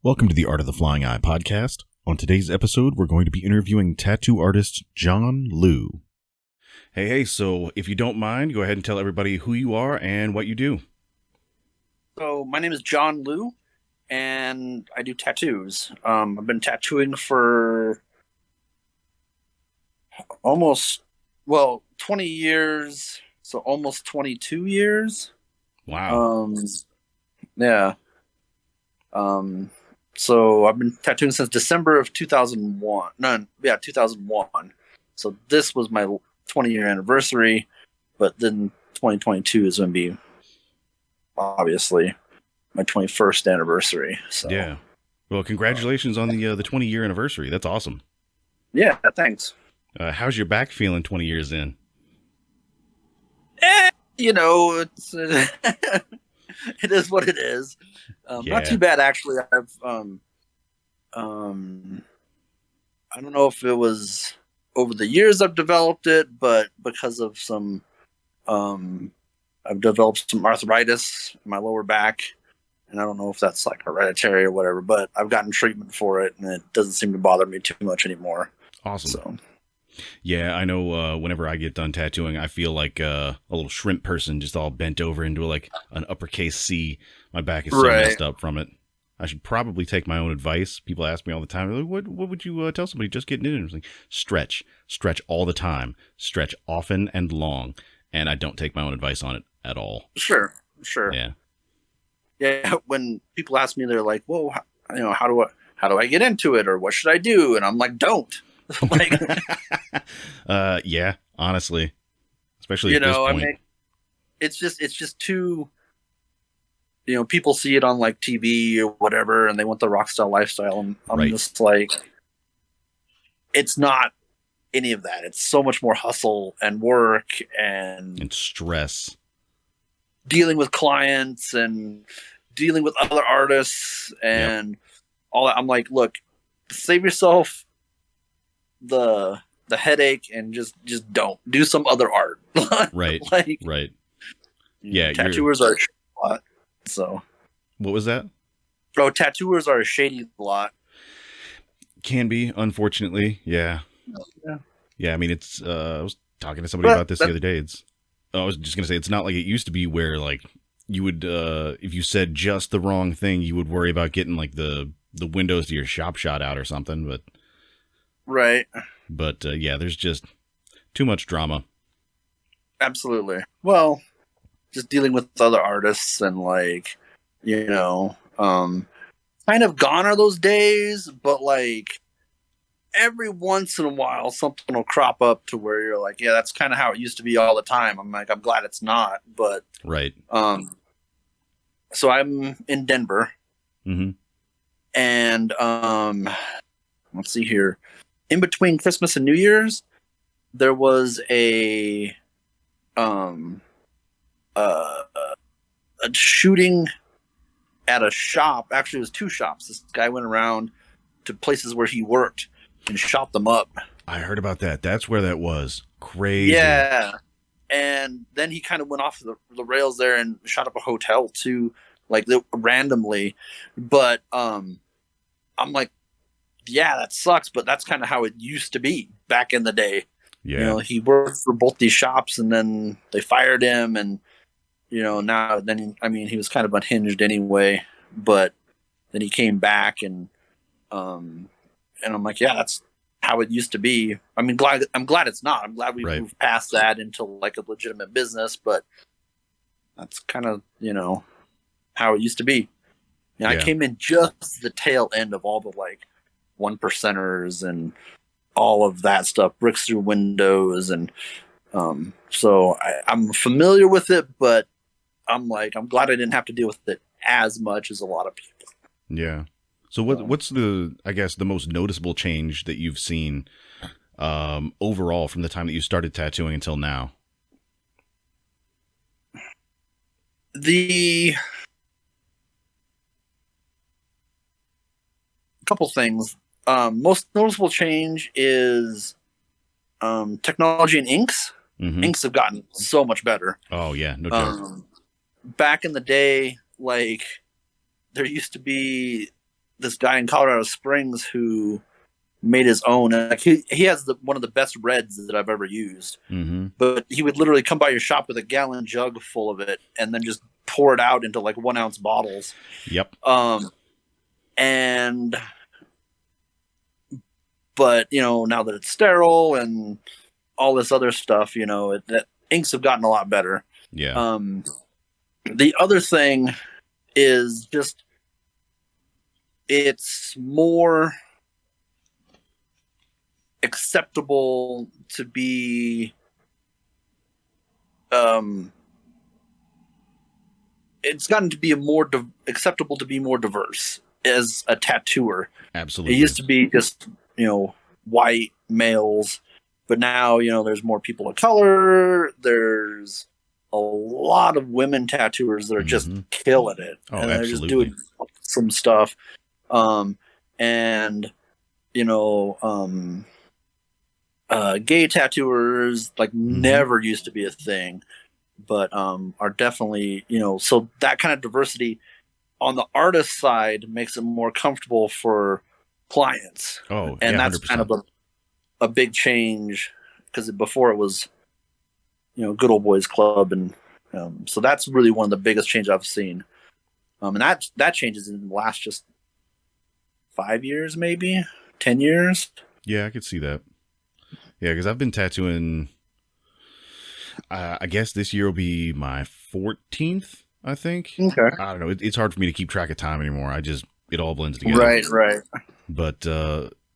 Welcome to the Art of the Flying Eye podcast. On today's episode, we're going to be interviewing tattoo artist Jon Lew. Hey, so if you don't mind, go ahead and tell everybody who you are and what you do. So my name is Jon Lew, and I do tattoos. I've been tattooing for almost, 20 years, so almost 22 years. Wow. Yeah. So I've been tattooing since December of 2001. 2001. So this was my 20-year anniversary, but then 2022 is going to be obviously my 21st anniversary. So Yeah. Well, congratulations on the 20-year anniversary. That's awesome. yeah, thanks. How's your back feeling 20 years in? It's it is what it is. Not too bad, actually. I've I don't know if it was over the years I've developed it, but because of some I've developed some arthritis in my lower back, and I don't know if that's like hereditary or whatever, but I've gotten treatment for it, and it doesn't seem to bother me too much anymore. Awesome. So Yeah, I know whenever I get done tattooing, I feel like a little shrimp person just all bent over into like an uppercase C. My back is so messed up from it. I should probably take my own advice. People ask me all the time, like, what would you tell somebody just getting in? I was like, stretch all the time, stretch often and long. And I don't take my own advice on it at all. Sure. Yeah. When people ask me, they're like, "Well, how do I get into it, or what should I do?" And I'm like, "Don't." Like, yeah, honestly, especially at this point. I mean, it's just too. People see it on like TV or whatever, and they want the rock star lifestyle, and I'm just like, it's not any of that. It's so much more hustle and work and stress, dealing with clients and dealing with other artists and all that. I'm like, look, save yourself the headache and just don't do some other art. Right. Yeah, tattooers are a lot. So what was that? Oh, tattooers are a shady lot. Can be, unfortunately. Yeah. I mean, it's I was talking to somebody about this the other day. I was just gonna say, it's not like it used to be where like you would if you said just the wrong thing, you would worry about getting like the windows to your shop shot out or something. But yeah, there's just too much drama. Absolutely. Well, just dealing with other artists and like, kind of gone are those days, but like every once in a while something will crop up to where you're like, yeah, that's kind of how it used to be all the time. I'm like, I'm glad it's not, but so I'm in Denver, and let's see here, in between Christmas and New Year's, there was a shooting at a shop. Actually, it was two shops. This guy went around to places where he worked and shot them up. I heard about that. That's where that was. Crazy. Yeah. And then he kind of went off the rails there and shot up a hotel too, like randomly. But I'm like, yeah, that sucks, but that's kind of how it used to be back in the day. Yeah. He worked for both these shops, and then they fired him, and he was kind of unhinged anyway. But then he came back, and I'm like, yeah, that's how it used to be. I mean, I'm glad it's not. I'm glad we moved past that into like a legitimate business, but that's kind of how it used to be. I came in just the tail end of all the like 1%ers and all of that stuff, bricks through windows, and so I'm familiar with it, but I'm glad I didn't have to deal with it as much as a lot of people. Yeah. So what's the most noticeable change that you've seen overall from the time that you started tattooing until now? The couple things. Most noticeable change is technology and inks. Inks have gotten so much better. Oh yeah, no joke. Back in the day, like there used to be this guy in Colorado Springs who made his own. And like he has one of the best reds that I've ever used. Mm-hmm. But he would literally come by your shop with a gallon jug full of it, and then just pour it out into like 1 ounce bottles. Yep. And but now that it's sterile and all this other stuff, that inks have gotten a lot better. Yeah. The other thing is just it's more acceptable to be it's gotten to be acceptable to be more diverse as a tattooer. Absolutely. It used to be just white males, but now there's more people of color. There's a lot of women tattooers that are just killing it. Oh, and they're just doing some stuff. Gay tattooers never used to be a thing, but are definitely so that kind of diversity on the artist side makes it more comfortable for clients. Oh, and yeah, that's 100%. kind of a big change, because before it was good old boys club, and so that's really one of the biggest changes I've seen, and that changes in the last just 5 years, maybe 10 years. Yeah, I could see that. Yeah, because I've been tattooing. I guess this year will be my 14th. I think. Okay. I don't know. It's hard for me to keep track of time anymore. It all blends together. Right. But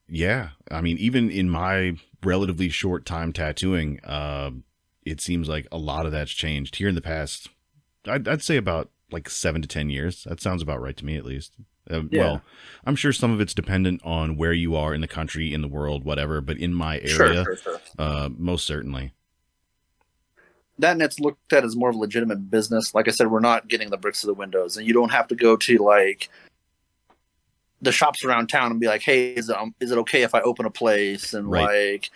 yeah, I mean, even in my relatively short time tattooing, it seems like a lot of that's changed here in the past. I'd say about like 7 to 10 years. That sounds about right to me, at least. Yeah. Well, I'm sure some of it's dependent on where you are in the country, in the world, whatever. But in my area, sure. Most certainly. That, and it's looked at as more of a legitimate business. Like I said, we're not getting the bricks to the windows, and you don't have to go to like the shops around town and be like, "Hey, is it okay if I open a place?" And right.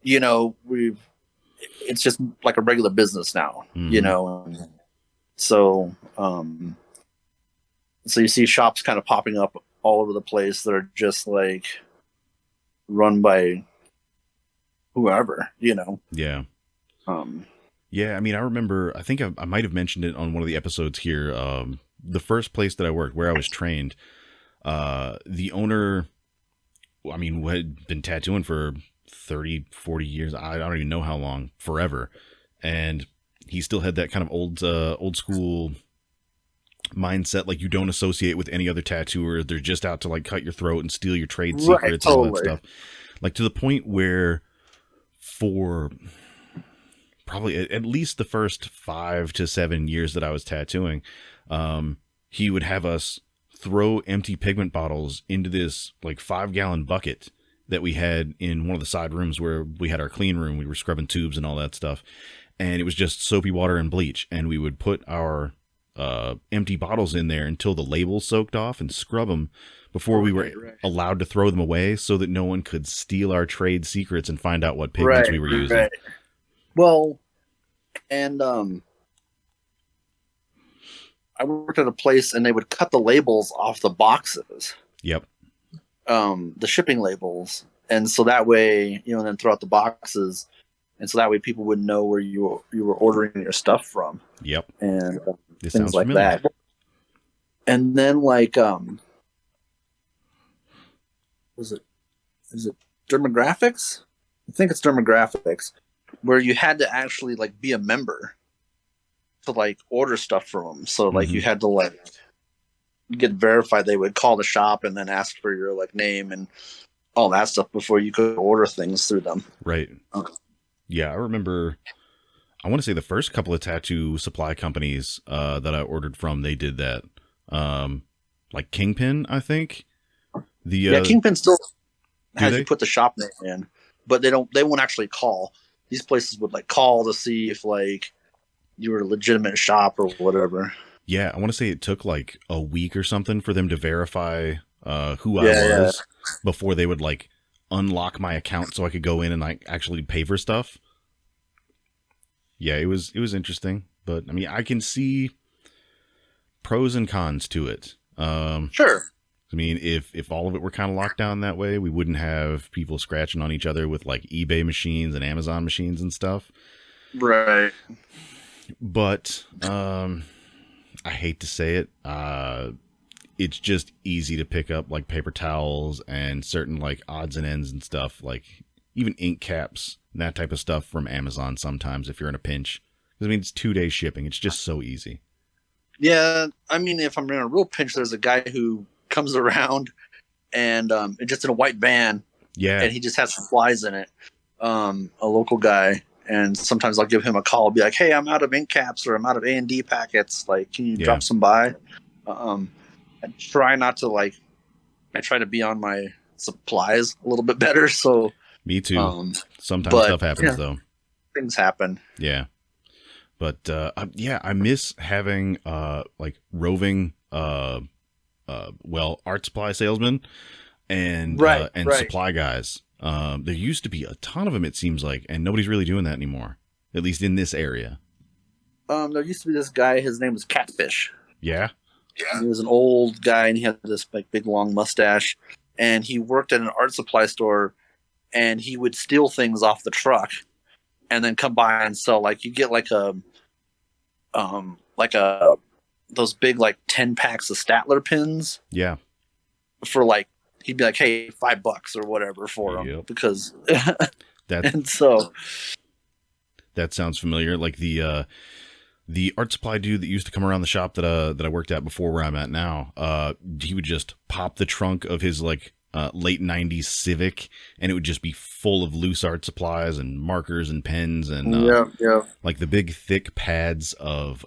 it's just like a regular business now, So, so you see shops kind of popping up all over the place that are just like run by whoever, Yeah. Yeah, I mean, I remember, I think I might have mentioned it on one of the episodes here. The first place that I worked, where I was trained, the owner, I mean, had been tattooing for 30, 40 years. I don't even know how long, forever. And he still had that kind of old school mindset, like you don't associate with any other tattooer. They're just out to like cut your throat and steal your trade secrets and all that stuff. Like to the point where for probably at least the first 5 to 7 years that I was tattooing, he would have us throw empty pigment bottles into this like 5-gallon bucket that we had in one of the side rooms where we had our clean room. We were scrubbing tubes and all that stuff. And it was just soapy water and bleach. And we would put our empty bottles in there until the labels soaked off and scrub them before we were allowed to throw them away, so that no one could steal our trade secrets and find out what pigments we were using. Right. Well, and I worked at a place and they would cut the labels off the boxes. Yep. The shipping labels. And so that way, and then throw out the boxes. And so that way people would know where you were ordering your stuff from. Yep. And things like familiar. that. And then is it Dermographics? I think it's Dermographics, where you had to actually like be a member to like order stuff from them. So like you had to like get verified. They would call the shop and then ask for your like name and all that stuff before you could order things through them. Right. Yeah, I remember. I want to say the first couple of tattoo supply companies that I ordered from, they did that. Like Kingpin, I think. Kingpin still has you put the shop name in, but they won't actually call. These places would like call to see if like you were a legitimate shop or whatever. Yeah, I want to say it took like a week or something for them to verify who I was before they would like unlock my account so I could go in and like actually pay for stuff. Yeah, it was interesting, but I mean, I can see pros and cons to it. Sure. I mean, if all of it were kind of locked down that way, we wouldn't have people scratching on each other with like eBay machines and Amazon machines and stuff. Right. But I hate to say it, it's just easy to pick up like paper towels and certain like odds and ends and stuff, like even ink caps and that type of stuff from Amazon sometimes if you're in a pinch. I mean, it's 2 day shipping. It's just so easy. Yeah, I mean, if I'm in a real pinch, there's a guy who comes around and just in a white van. Yeah. And he just has supplies in it. A local guy. And sometimes I'll give him a call. I'll be like, hey, I'm out of ink caps or I'm out of A&D packets. Like, can you drop some by? I try not to I try to be on my supplies a little bit better. So me too. Sometimes stuff happens though. Things happen. Yeah. But I miss having like roving art supply salesmen and supply guys. There used to be a ton of them, it seems like, and nobody's really doing that anymore, at least in this area. There used to be this guy. His name was Catfish. Yeah. He was an old guy, and he had this like big long mustache, and he worked at an art supply store, and he would steal things off the truck and then come by and sell. Like, you get those big like 10 packs of Statler pins. Yeah. For like, he'd be like, hey, $5 or whatever for them because and so that sounds familiar. Like the art supply dude that used to come around the shop that I worked at before where I'm at now, he would just pop the trunk of his like late 90s Civic, and it would just be full of loose art supplies and markers and pens and like the big thick pads of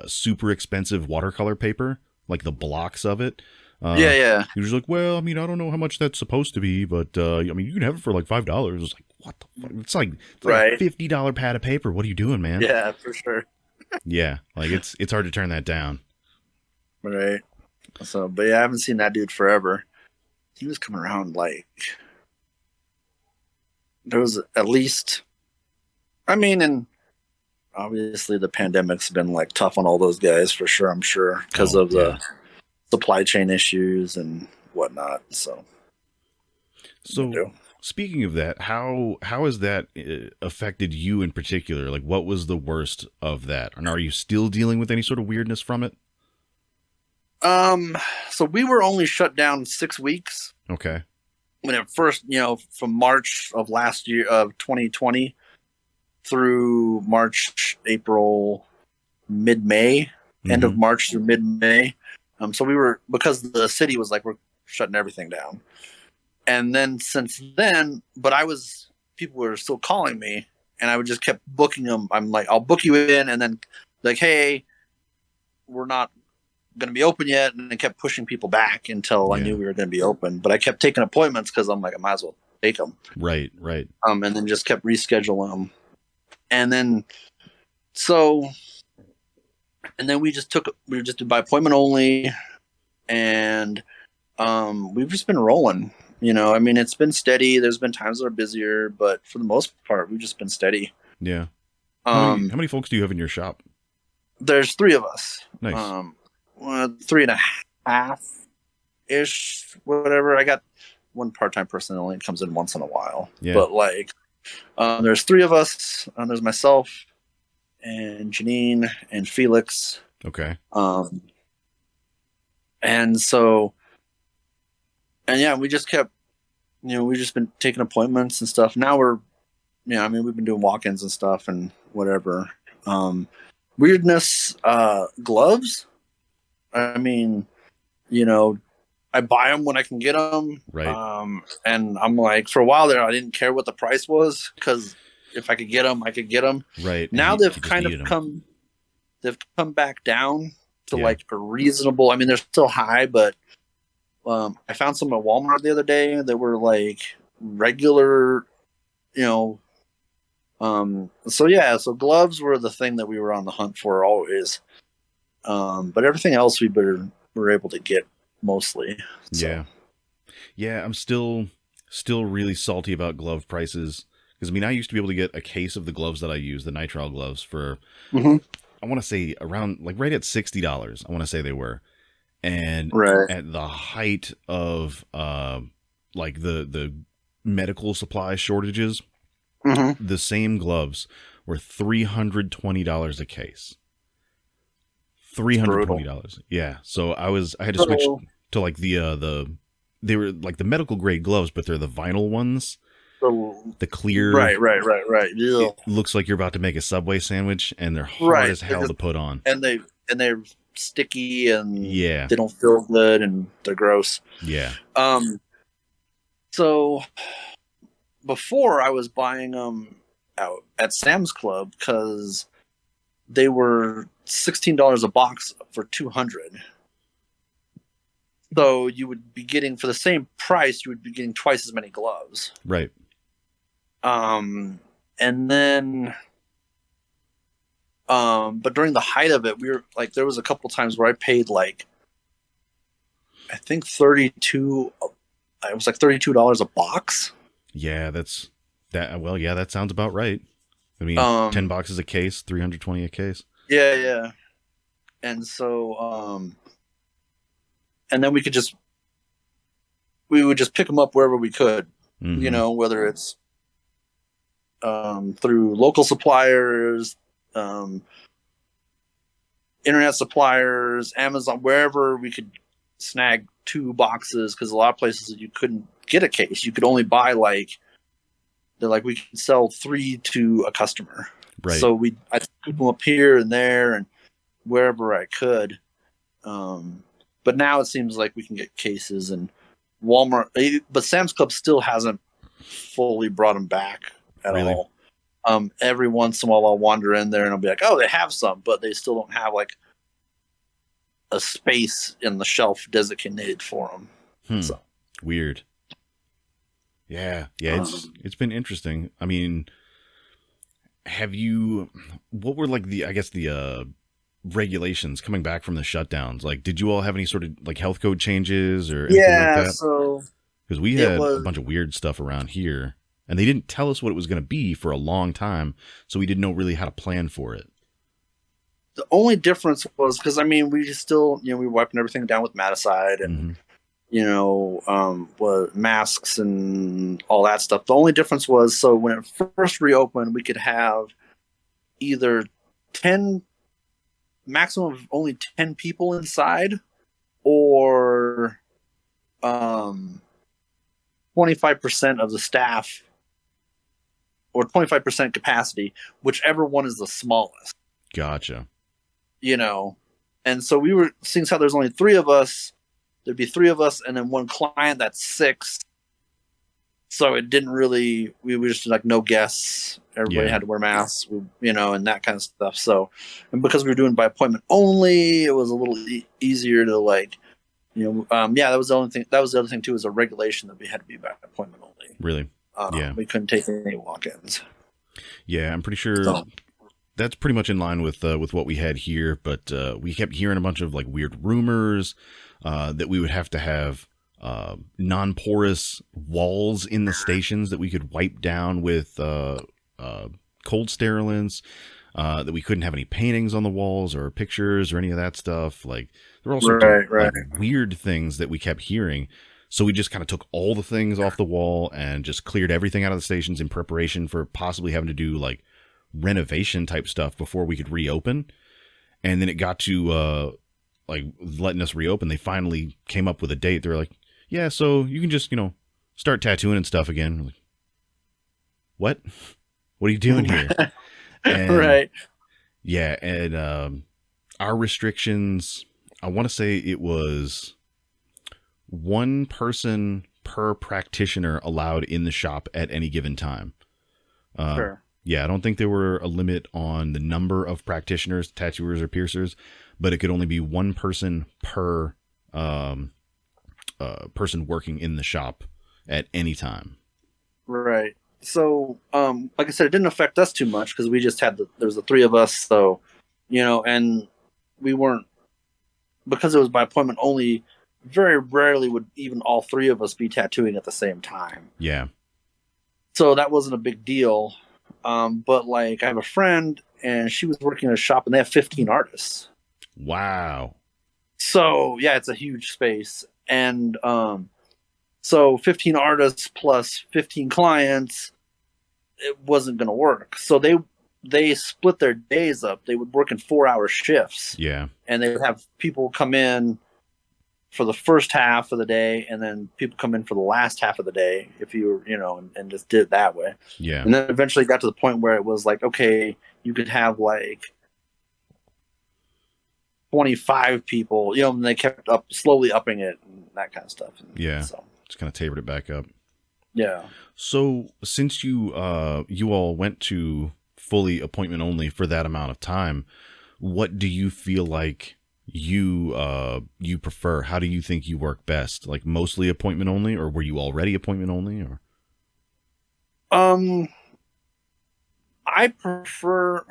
super expensive watercolor paper, like the blocks of it. He was like, well, I mean, I don't know how much that's supposed to be, but I mean, you can have it for like $5. I was like, what the fuck? It's like a $50 pad of paper. What are you doing, man? Yeah, for sure. Yeah, like it's hard to turn that down. Right. So, but yeah, I haven't seen that dude forever. He was coming around like there was at least, I mean, and obviously the pandemic's been like tough on all those guys for sure. I'm sure because of the supply chain issues and whatnot. So speaking of that, how has that affected you in particular? Like, what was the worst of that? And are you still dealing with any sort of weirdness from it? So we were only shut down 6 weeks. Okay. When it first, from March of last year of 2020 through March, April, mid-May, end of March through mid-May. So we were, because the city was like, we're shutting everything down. And then since then, but people were still calling me and I would just kept booking them. I'm like, I'll book you in and then like, hey, we're not going to be open yet. And I kept pushing people back until I knew we were going to be open. But I kept taking appointments because I'm like, I might as well take them. Right. And then just kept rescheduling them. And then, we just did by appointment only. And we've just been rolling. I mean, it's been steady. There's been times that are busier, but for the most part, we've just been steady. Yeah. How many folks do you have in your shop? There's 3 of us. Nice. 3.5-ish, whatever. I got one part-time person that only comes in once in a while. Yeah. But like, there's 3 of us. There's myself and Janine and Felix. Okay. We just kept, we've just been taking appointments and stuff. Now we've been doing walk-ins and stuff and whatever. Weirdness, gloves. I mean, I buy them when I can get them. Right. And I'm like, for a while there, I didn't care what the price was because if I could get them, I could get them. Right. Now they've come back down to like a reasonable. I mean, they're still high, but I found some at Walmart the other day that were like regular, So gloves were the thing that we were on the hunt for always. But everything else we were able to get mostly. So. Yeah. I'm still really salty about glove prices because I used to be able to get a case of the gloves that I use, the nitrile gloves, for I want to say around like right at $60. I want to say they were, And Right. at the height of like the medical supply shortages, Mm-hmm. the same gloves were $320 a case. Brutal. $320. Yeah. So I had to switch So to like they were like the medical grade gloves, but they're the vinyl ones. The clear. right. Yeah. It looks like you're about to make a Subway sandwich, and they're hard Right. as hell to put on. And they're sticky and Yeah. they don't feel good and they're gross. Yeah. So before I was buying them out at Sam's Club because they were $16 a box for 200. So you would be getting, for the same price, you would be getting twice as many gloves. Right. And then, but during the height of it, we were like, there was a couple times where I paid like, I think it was like $32 a box. Yeah, that. Well, yeah, that sounds about right. I mean, 10 boxes a case, 320 a case. Yeah. And so, and then we would just pick them up wherever we could, Mm-hmm. whether it's through local suppliers, internet suppliers, Amazon, wherever we could snag 2 boxes, because a lot of places you couldn't get a case. You could only buy they're like, we can sell 3 to a customer. Right. So I put them up here and there and wherever I could. But now it seems like we can get cases, and Walmart, but Sam's Club still hasn't fully brought them back at all. Every once in a while I'll wander in there and I'll be like, oh, they have some, but they still don't have like a space in the shelf designated for them. So. Weird. Yeah. It's been interesting. I mean, what were like the regulations coming back from the shutdowns? Like, did you all have any sort of like health code changes or anything like that? So because we had a bunch of weird stuff around here, and they didn't tell us what it was going to be for a long time, so we didn't know really how to plan for it. The only difference was, because I mean, we still, we were wiping everything down with Maticide and masks and all that stuff. The only difference was, so when it first reopened, we could have either 10, maximum of only 10 people inside, or 25% of the staff, or 25% capacity, whichever one is the smallest. Gotcha. And so we were seeing how there's only 3 of us. There'd be 3 of us, and then one client, that's 6. So it didn't really, we were just like no guests. Everybody had to wear masks, and that kind of stuff. So, and because we were doing by appointment only, it was a little easier to like, that was the only thing. That was the other thing too, is a regulation that we had to be by appointment only. Really? We couldn't take any walk-ins. Yeah, I'm pretty sure that's pretty much in line with what we had here. But we kept hearing a bunch of like weird rumors that we would have to have non-porous walls in the stations that we could wipe down with cold sterilants, that we couldn't have any paintings on the walls or pictures or any of that stuff. Like, there were all sorts of like, weird things that we kept hearing. So we just kind of took all the things off the wall and just cleared everything out of the stations in preparation for possibly having to do like renovation type stuff before we could reopen. And then it got to like letting us reopen. They finally came up with a date. They were like, yeah, so you can just, start tattooing and stuff again. Like, what are you doing here? And, right. Yeah. And our restrictions, I want to say it was 1 person per practitioner allowed in the shop at any given time. Sure. Yeah, I don't think there were a limit on the number of practitioners, tattooers, or piercers, but it could only be 1 person per person working in the shop at any time. Right. So, like I said, it didn't affect us too much because we just had there was the 3 of us. So, and we weren't, because it was by appointment only, very rarely would even all 3 of us be tattooing at the same time. Yeah. So that wasn't a big deal. But like, I have a friend and she was working in a shop and they have 15 artists. Wow. So yeah, it's a huge space, and so 15 artists plus 15 clients, it wasn't going to work. So they split their days up. They would work in 4-hour shifts, Yeah. and they would have people come in for the first half of the day, and then people come in for the last half of the day, if you were, and just did it that way. Yeah. And then eventually got to the point where it was like, okay, you could have like 25 people, and they kept slowly upping it and that kind of stuff. And yeah. So just kind of tapered it back up. Yeah. So since you all went to fully appointment only for that amount of time, what do you feel like you prefer? How do you think you work best? Like mostly appointment only, or were you already appointment only, or? I prefer.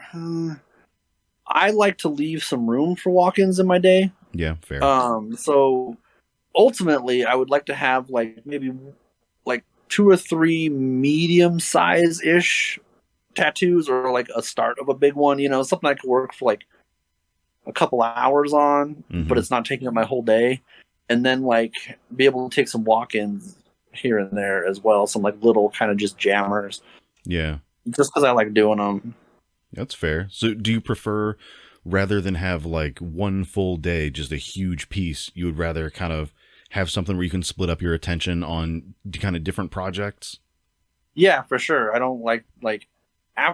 I like to leave some room for walk-ins in my day. Yeah, fair. So ultimately, I would like to have like maybe like 2 or 3 medium size ish tattoos, or like a start of a big one. Something I could work for like a couple hours on, but it's not taking up my whole day. And then like be able to take some walk-ins here and there as well. Some like little kind of just jammers. Yeah. Just because I like doing them. That's fair. So do you prefer, rather than have like one full day, just a huge piece, you would rather kind of have something where you can split up your attention on kind of different projects? Yeah, for sure. I don't like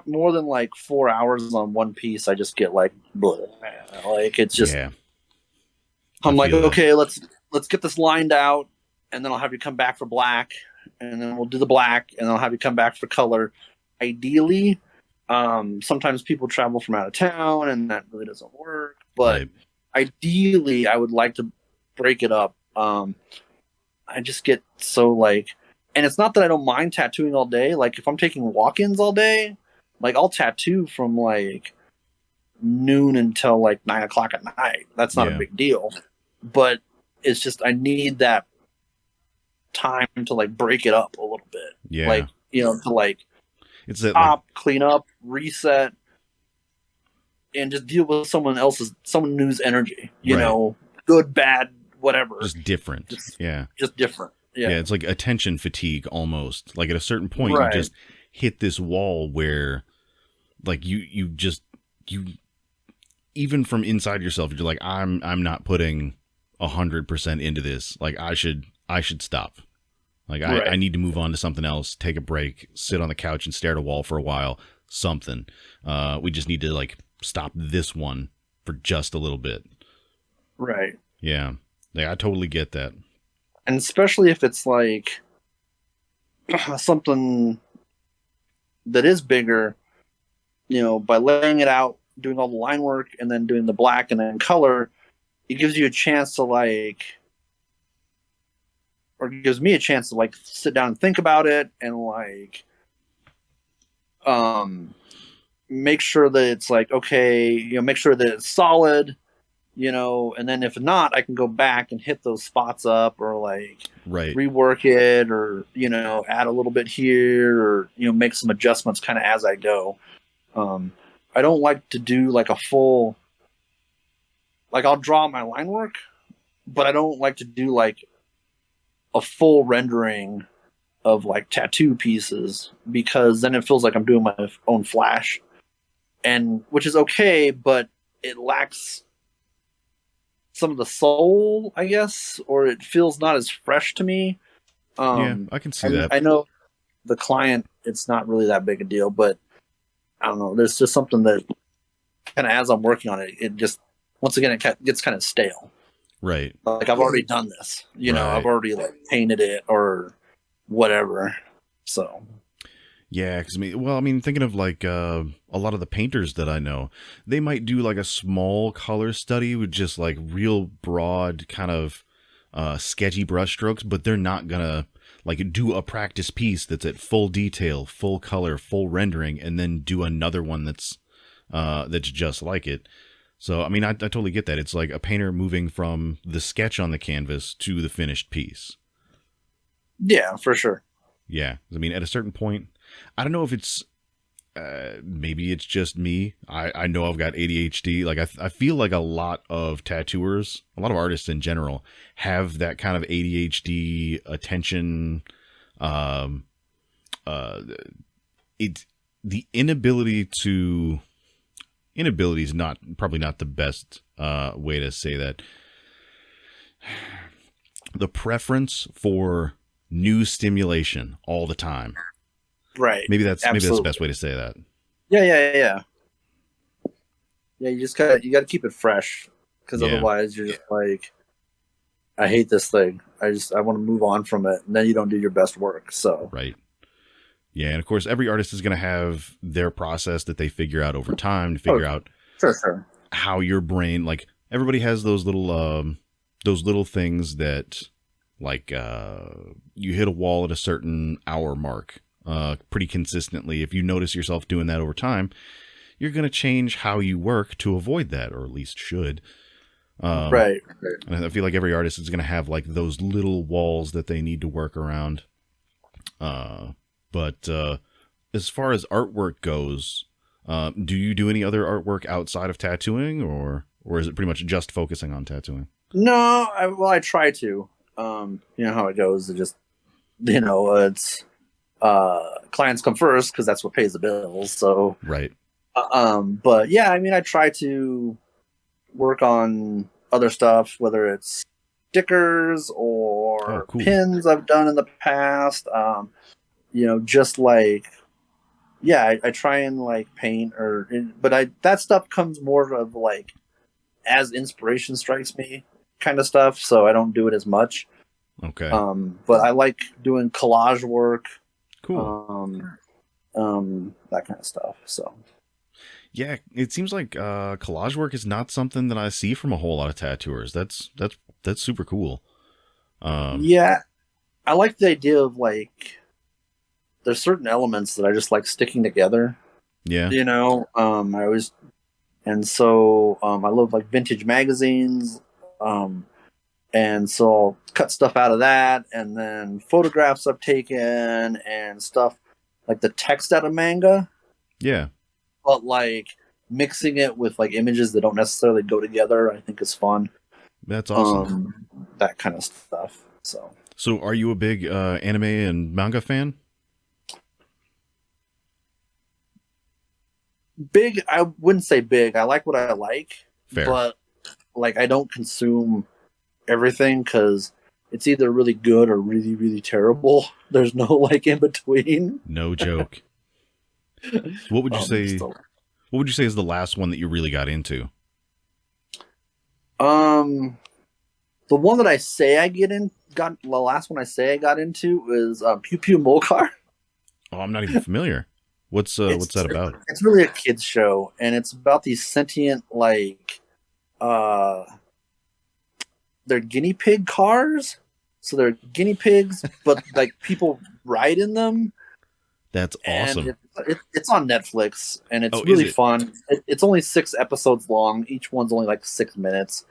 more than like 4 hours on one piece. I just get like, bleh. Like it's just, yeah. I'm like, okay, let's get this lined out, and then I'll have you come back for black, and then we'll do the black, and then I'll have you come back for color. Ideally, sometimes people travel from out of town, and that really doesn't work. But ideally, I would like to break it up. I just get so like, and it's not that I don't mind tattooing all day. Like if I'm taking walk-ins all day, like I'll tattoo from like noon until like 9 o'clock at night. That's not a big deal. But it's just I need that time to like break it up a little bit. Yeah. Like, to like it's that stop, clean up, reset, and just deal with someone new's energy. You know, good, bad, whatever. Just different. Just different. Yeah. Yeah, it's like attention fatigue almost. Like at a certain point you just hit this wall where like you even from inside yourself, you're like, I'm not putting 100% into this. Like I should stop. Like I need to move on to something else, take a break, sit on the couch and stare at a wall for a while, something. We just need to like stop this one for just a little bit. Right. Yeah. I totally get that. And especially if it's like something that is bigger, by laying it out, doing all the line work, and then doing the black and then color, it gives you a chance to like, or it gives me a chance to like sit down and think about it and like, make sure that it's like, okay, make sure that it's solid, and then if not, I can go back and hit those spots up, or like rework it, or, add a little bit here, or, make some adjustments kind of as I go. I don't like to do like a full, like I'll draw my line work, but I don't like to do like a full rendering of like tattoo pieces, because then it feels like I'm doing my own flash, and which is okay, but it lacks some of the soul, I guess, or it feels not as fresh to me. Yeah, I can see that. I know the client, it's not really that big a deal, but I don't know. There's just something that kind of, as I'm working on it, it just, once again, it gets kind of stale. Right. Like I've already done this, I've already like painted it or whatever. So. Yeah, because thinking of like a lot of the painters that I know, they might do like a small color study with just like real broad kind of sketchy brush strokes, but they're not gonna like do a practice piece that's at full detail, full color, full rendering, and then do another one that's just like it. So I totally get that. It's like a painter moving from the sketch on the canvas to the finished piece. Yeah, for sure. Yeah, at a certain point, I don't know if it's maybe it's just me. I know I've got ADHD. Like I feel like a lot of tattooers, a lot of artists in general, have that kind of ADHD attention. It's the inability is not probably not the best way to say that. The preference for new stimulation all the time. Right. Maybe that's the best way to say that. Yeah. Yeah, you gotta keep it fresh, because otherwise you're just like, I hate this thing. I want to move on from it, and then you don't do your best work. So right. Yeah, and of course every artist is going to have their process that they figure out over time to figure out sure how your brain, like everybody has those little things that, like, you hit a wall at a certain hour mark pretty consistently. If you notice yourself doing that over time, you're going to change how you work to avoid that, or at least should. Right. And I feel like every artist is going to have like those little walls that they need to work around. But as far as artwork goes, do you do any other artwork outside of tattooing, or is it pretty much just focusing on tattooing? No, I try to. You know how it goes. It just, it's clients come first, because that's what pays the bills. So right. But yeah, I mean, I try to work on other stuff, whether it's stickers or cool. pins I've done in the past. Just like, yeah, I try and like paint but that stuff comes more of like as inspiration strikes me kind of stuff. So I don't do it as much. Okay. But I like doing collage work. Cool. That kind of stuff. So. Yeah, it seems like collage work is not something that I see from a whole lot of tattooers. That's super cool. Yeah, I like the idea of like, there's certain elements that I just like sticking together. Yeah. I always, and so I love like vintage magazines. And so I'll cut stuff out of that, and then photographs I've taken and stuff like the text out of manga. Yeah. But like mixing it with like images that don't necessarily go together, I think is fun. That's awesome. That kind of stuff. So are you a big anime and manga fan? Big, I wouldn't say big. I like what I like. Fair. But like, I don't consume everything, because it's either really good or really, really terrible. There's no like in between. No joke. So what would you say? What would you say is the last one that you really got into? The one that I say the last one I say I got into is Pew Pew Molcar. Oh, I'm not even familiar. What's that about? It's really a kids show, and it's about these sentient, like, they're guinea pig cars. So they're guinea pigs, but like people ride in them. That's awesome. It's on Netflix, and it's really fun. It's only 6 episodes long. Each one's only like 6 minutes.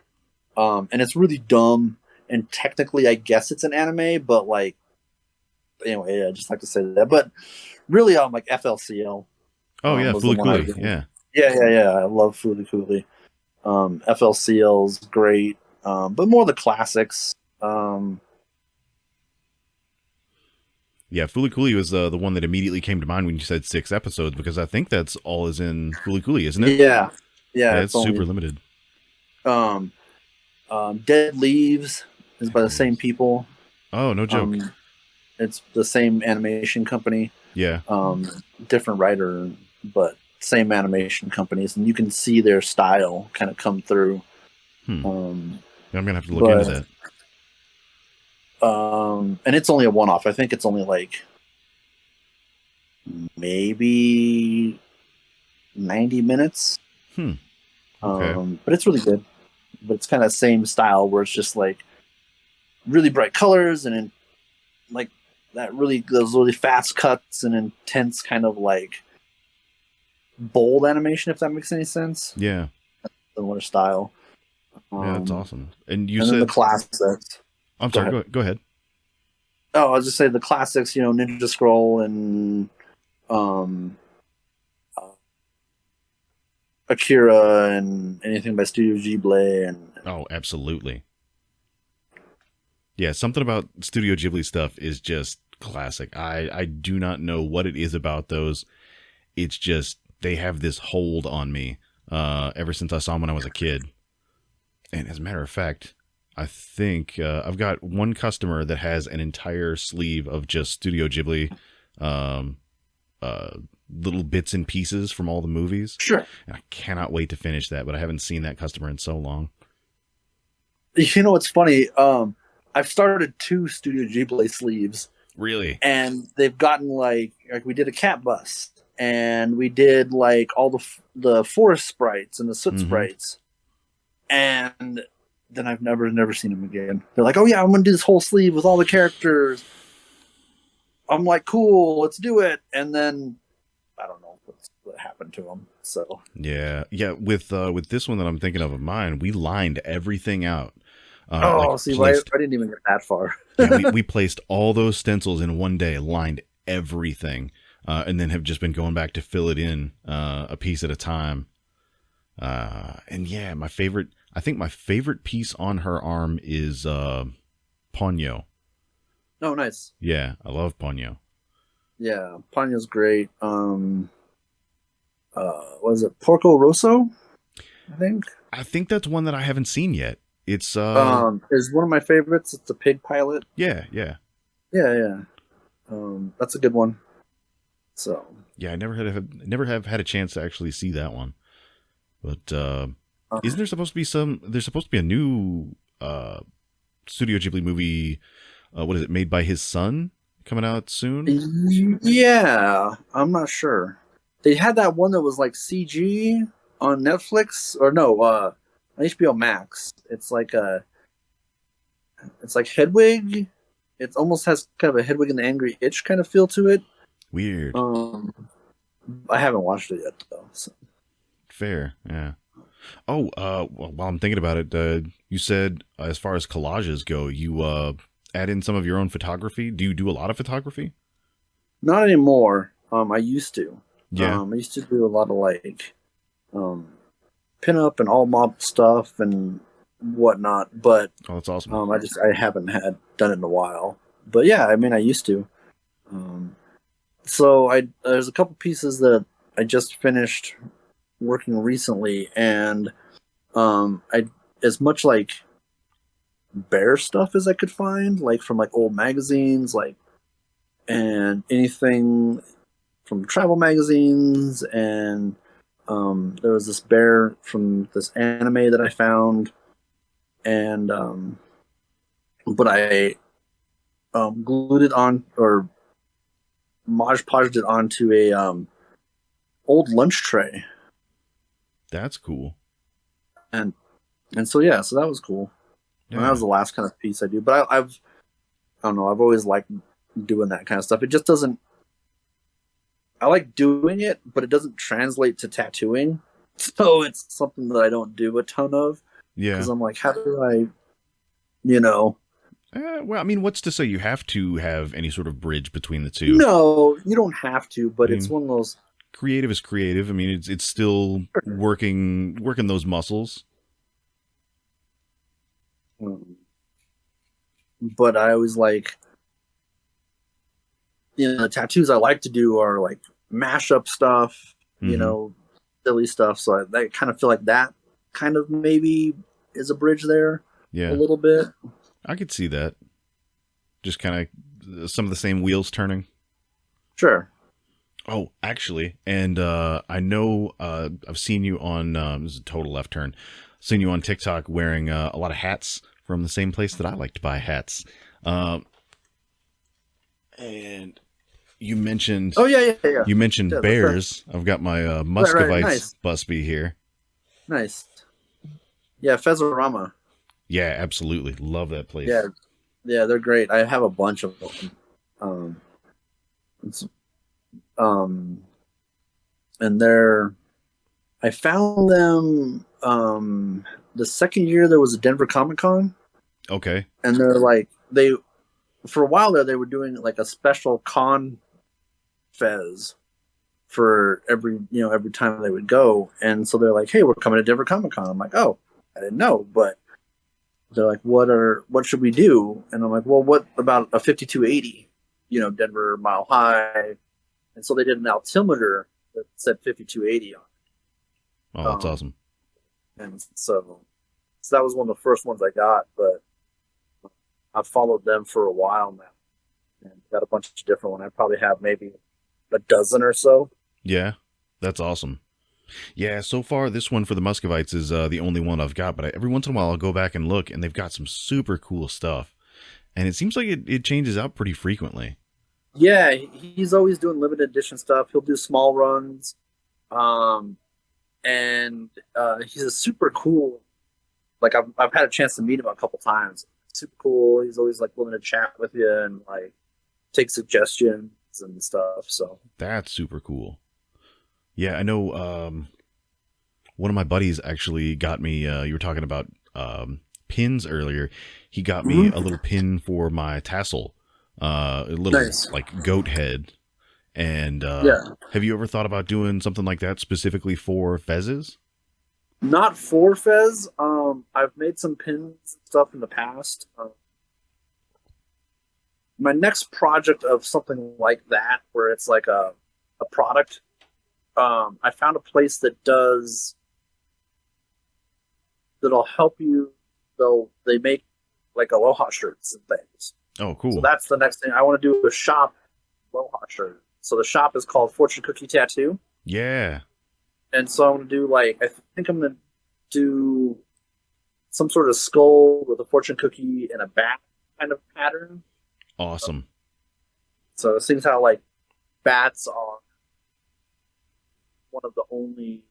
And it's really dumb. And technically, I guess it's an anime, but like, anyway, I just like to say that. But really, like FLCL. Oh yeah, Fooly Cooly. Yeah. Yeah. I love Fooly Cooly. FLCL's great, but more the classics. Yeah, Fooly Cooly was the one that immediately came to mind when you said 6 episodes, because I think that's all is in Fooly Cooly, isn't it? Yeah. It's super limited. Dead Leaves is by the same people. Oh, no joke. It's the same animation company. Yeah. Different writer, but same animation companies, and you can see their style kind of come through. I'm gonna have to look into that. And it's only a one-off. I think it's only like maybe 90 minutes. Okay. But it's really good. But it's kind of the same style, where it's just like really bright colors and like those really fast cuts and intense kind of like bold animation, if that makes any sense. Yeah. Similar style. Yeah, that's awesome. And you and said the classics. I'm sorry. Go ahead. Oh, I'll just say the classics. Ninja Scroll and Akira and anything by Studio Ghibli. And Oh, absolutely. Yeah, something about Studio Ghibli stuff is just classic. I do not know what it is about those. It's just they have this hold on me ever since I saw them when I was a kid. And as a matter of fact, I think I've got one customer that has an entire sleeve of just Studio Ghibli um, little bits and pieces from all the movies. sure. And I cannot wait to finish that, but I haven't seen that customer in so long. You know what's funny? I've started 2 Studio Ghibli sleeves, Really? and they've gotten like we did a cat bust, and we did like all the forest sprites and the soot sprites, and then I've never seen them again. They're like, "Oh yeah, I'm gonna do this whole sleeve with all the characters." I'm like, "Cool, let's do it," and then I don't know what happened to them. So Yeah. With this one that I'm thinking of mine, we lined everything out. see, Placed, I didn't even get that far. yeah, we placed all those stencils in one day, lined everything, and then have just been going back to fill it in a piece at a time. And yeah, I think my favorite piece on her arm is Ponyo. Oh, nice. Yeah, I love Ponyo. Yeah, Ponyo's great. Was it Porco Rosso? I think that's one that I haven't seen yet. It's is one of my favorites. It's a pig pilot. yeah. Yeah. That's a good one. So Yeah, I never have had a chance to actually see that one. But isn't there supposed to be there's supposed to be a new Studio Ghibli movie, what is it, made by his son, coming out soon? Yeah, I'm not sure. They had that one that was like CG on Netflix, or no, on HBO Max. It's like Hedwig. It almost has kind of a Hedwig and the Angry Itch kind of feel to it. Weird. I haven't watched it yet though. So. Fair, yeah. Oh, while I'm thinking about it, you said as far as collages go, you add in some of your own photography. Do you do a lot of photography? Not anymore. I used to. Yeah. I used to do a lot of like pinup and all mob stuff and whatnot, but Oh, that's awesome. I haven't done it in a while. But yeah, I mean, I used to. So there's a couple pieces that I just finished working recently, and I as much like bear stuff as I could find, like from like old magazines, like, and anything from travel magazines, and there was this bear from this anime that I found, and but I glued it on, or Mod Podged it onto a old lunch tray. That's cool. And so yeah, so that was cool. Yeah. And that was the last kind of piece I do. But I don't know, I've always liked doing that kind of stuff. It just doesn't. I like doing it, but it doesn't translate to tattooing. So it's something that I don't do a ton of. Yeah. Because I'm like, how do I, well, I mean, what's to say you have to have any sort of bridge between the two? No, you don't have to, but it's one of those. Creative is creative. I mean, it's still working those muscles. But I always like, the tattoos I like to do are like mashup stuff, silly stuff. So I kind of feel like that kind of maybe is a bridge there. Yeah, a little bit. I could see that. Just kind of some of the same wheels turning. Sure. Oh, actually, and I know I've seen you on this is a total left turn. Seen you on TikTok wearing a lot of hats from the same place that I like to buy hats. And you mentioned, yeah. You mentioned bears. I've got my Muscovites nice. Busby here. Nice. Yeah, Fezorama. Yeah, absolutely. Love that place. Yeah, they're great. I have a bunch of them. And I found them the second year there was a Denver Comic Con. Okay. And they're like, for a while there, they were doing like a special con fez for every time they would go. And so they're like, hey, we're coming to Denver Comic Con. I'm like, oh, I didn't know. But they're like, what should we do? And I'm like, well, what about a 5280, Denver Mile High? And so they did an altimeter that said 5280 on it. Oh, that's awesome. And so that was one of the first ones I got, but I've followed them for a while now and got a bunch of different ones. I probably have maybe a dozen or so. Yeah, that's awesome. Yeah, so far this one for the Muscovites is the only one I've got, but every once in a while I'll go back and look, and they've got some super cool stuff. And it seems like it changes out pretty frequently. Yeah, he's always doing limited edition stuff. He'll do small runs. And he's a super cool, like I've had a chance to meet him a couple times. Super cool. He's always like willing to chat with you and like take suggestions and stuff. So that's super cool. Yeah, I know one of my buddies actually got me, you were talking about pins earlier. He got me a little pin for my tassel, a little like goat head. And have you ever thought about doing something like that specifically for fezzes? Not for fez. I've made some pins and stuff in the past. My next project of something like that, where it's like a product, I found a place that'll help you. They make like aloha shirts and things. Oh, cool. So that's the next thing I want to do, a shop aloha shirt. So the shop is called Fortune Cookie Tattoo. Yeah. And so I'm going to do I think I'm going to do some sort of skull with a fortune cookie and a bat kind of pattern. Awesome. So it seems how bats are one of the only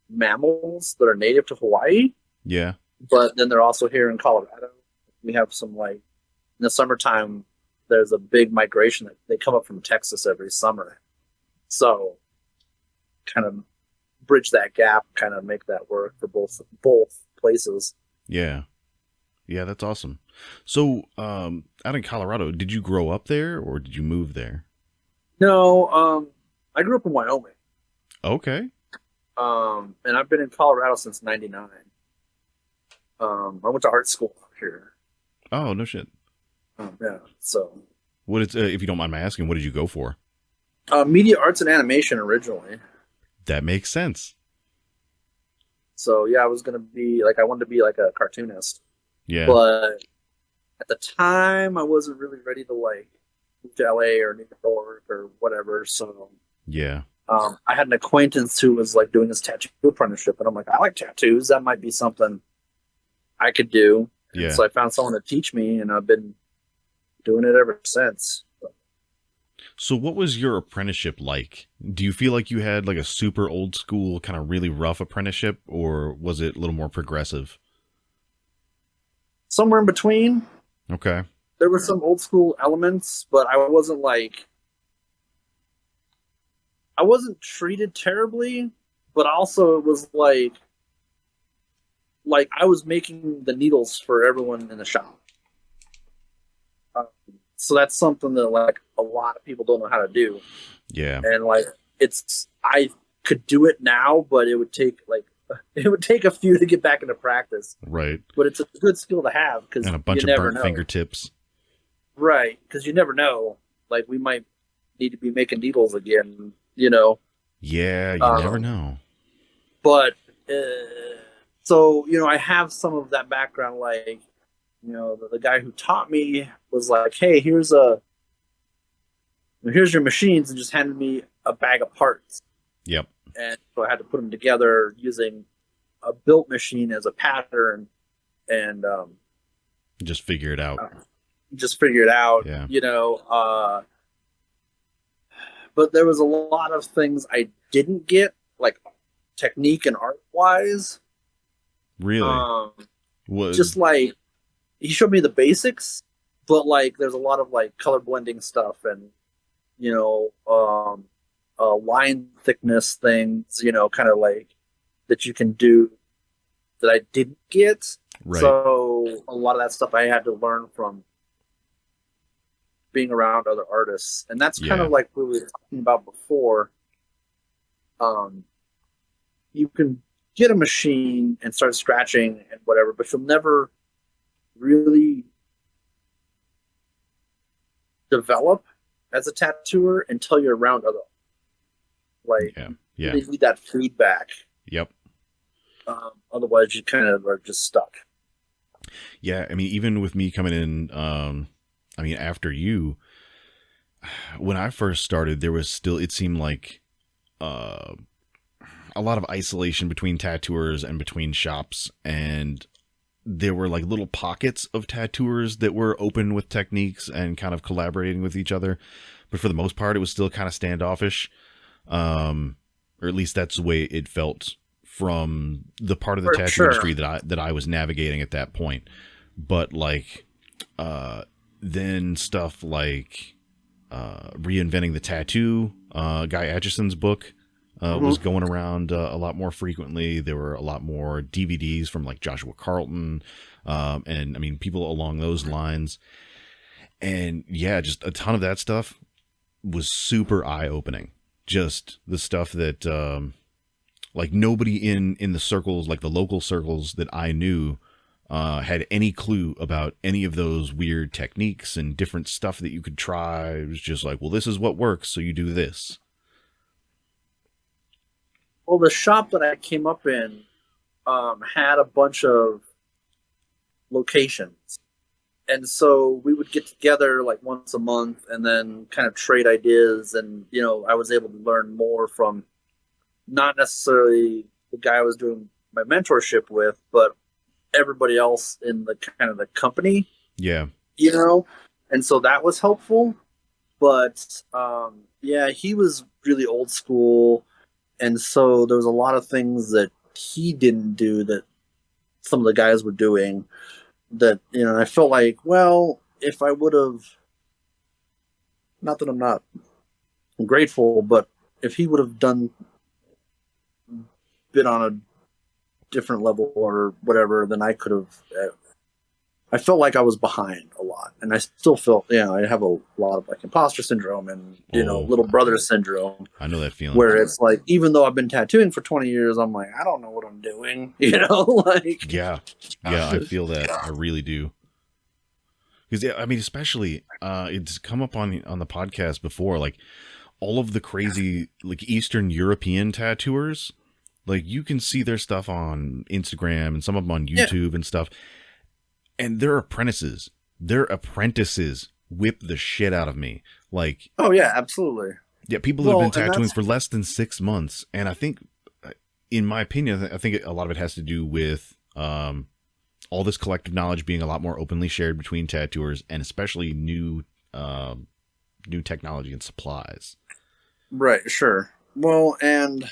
mammals that are native to Hawaii. Yeah. But then they're also here in Colorado. We have some in the summertime, there's a big migration that they come up from Texas every summer. So kind of bridge that gap, kind of make that work for both places. Yeah. Yeah, that's awesome. So out in Colorado, did you grow up there or did you move there? No, I grew up in Wyoming. Okay. And I've been in Colorado since '99. I went to art school here. Oh, no shit. Yeah. So, what is if you don't mind my asking, what did you go for? Media arts and animation originally. That makes sense. So yeah, I was gonna be I wanted to be like a cartoonist. Yeah. But at the time, I wasn't really ready to move to LA or New York or whatever. So yeah. I had an acquaintance who was doing this tattoo apprenticeship, and I'm like, I like tattoos. That might be something I could do. Yeah. And so I found someone to teach me, and I've been doing it ever since. So what was your apprenticeship like? Do you feel like you had a super old school, kind of really rough apprenticeship, or was it a little more progressive? Somewhere in between. Okay. There were some old school elements, but I wasn't I wasn't treated terribly, but also it was like I was making the needles for everyone in the shop. So that's something that a lot of people don't know how to do. Yeah. And I could do it now, but it would take a few to get back into practice. Right. But it's a good skill to have because and a bunch of burnt fingertips. Right, because you never know. We might need to be making needles again. Yeah, you never know. But so I have some of that background. The guy who taught me was like, "Hey, here's your machines," and just handed me a bag of parts. Yep. And so I had to put them together using a built machine as a pattern, and just figure it out. Yeah. But there was a lot of things I didn't get, technique and art wise. Really? Just he showed me the basics, but there's a lot of color blending stuff and line thickness things, kind of that you can do that I didn't get. Right. So a lot of that stuff I had to learn from being around other artists, and that's kind Yeah. of like what we were talking about before. You can get a machine and start scratching and whatever, but you'll never really develop as a tattooer until you're around other. Like, Yeah. you need that feedback. Yep. Otherwise, you kind of are just stuck. Yeah, I mean, even with me coming in, I mean, after you, when I first started, there was still, it seemed like a lot of isolation between tattooers and between shops, and there were like little pockets of tattooers that were open with techniques and kind of collaborating with each other, but for the most part, it was still kind of standoffish, or at least that's the way it felt from the part of the tattoo industry that I was navigating at that point. But like, then stuff like Reinventing the Tattoo, Guy Atchison's book was going around a lot more frequently. There were a lot more DVDs from like Joshua Carlton, and I mean, people along those lines. And yeah, just a ton of that stuff was super eye-opening. Just the stuff that like nobody in the circles, like the local circles that I knew, had any clue about any of those weird techniques and different stuff that you could try. It was just like, well, this is what works, so you do this. Well, the shop that I came up in had a bunch of locations. And so we would get together like once a month and then kind of trade ideas. And, you know, I was able to learn more from not necessarily the guy I was doing my mentorship with, but everybody else in the kind of the company. Yeah. You know? And so that was helpful. But yeah, he was really old school. And so there was a lot of things that he didn't do that some of the guys were doing that, you know, I felt like, well, if I would have, not that I'm not grateful, but if he would have been on a different level or whatever, then I could have, I felt like I was behind a lot. And I still felt, you know, I have a lot of like imposter syndrome and, you know, little brother syndrome. I know that feeling. Where it's like, even though I've been tattooing for 20 years, I'm like, I don't know what I'm doing, you know? Like, yeah, I feel that. I really do. Because, I mean, especially, it's come up on the podcast before, like, all of the crazy, like, Eastern European tattooers, like, you can see their stuff on Instagram and some of them on YouTube and stuff. And their apprentices whip the shit out of me. Like, oh, yeah, absolutely. Yeah, people who have been tattooing for less than 6 months. And I think, in my opinion, I think a lot of it has to do with all this collective knowledge being a lot more openly shared between tattooers, and especially new technology and supplies. Right, sure. Well, and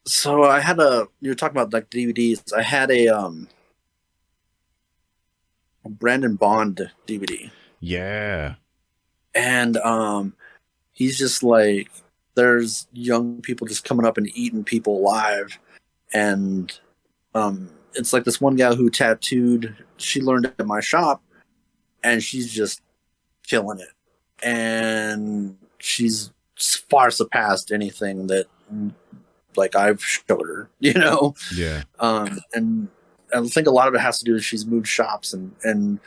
so I had you were talking about like DVDs. I had a Brandon Bond DVD. Yeah. And he's just like, there's young people just coming up and eating people alive. And it's like this one gal who tattooed, she learned at my shop, and she's just killing it. And she's far surpassed anything that like I've showed her, you know? Yeah. And I think a lot of it has to do with she's moved shops and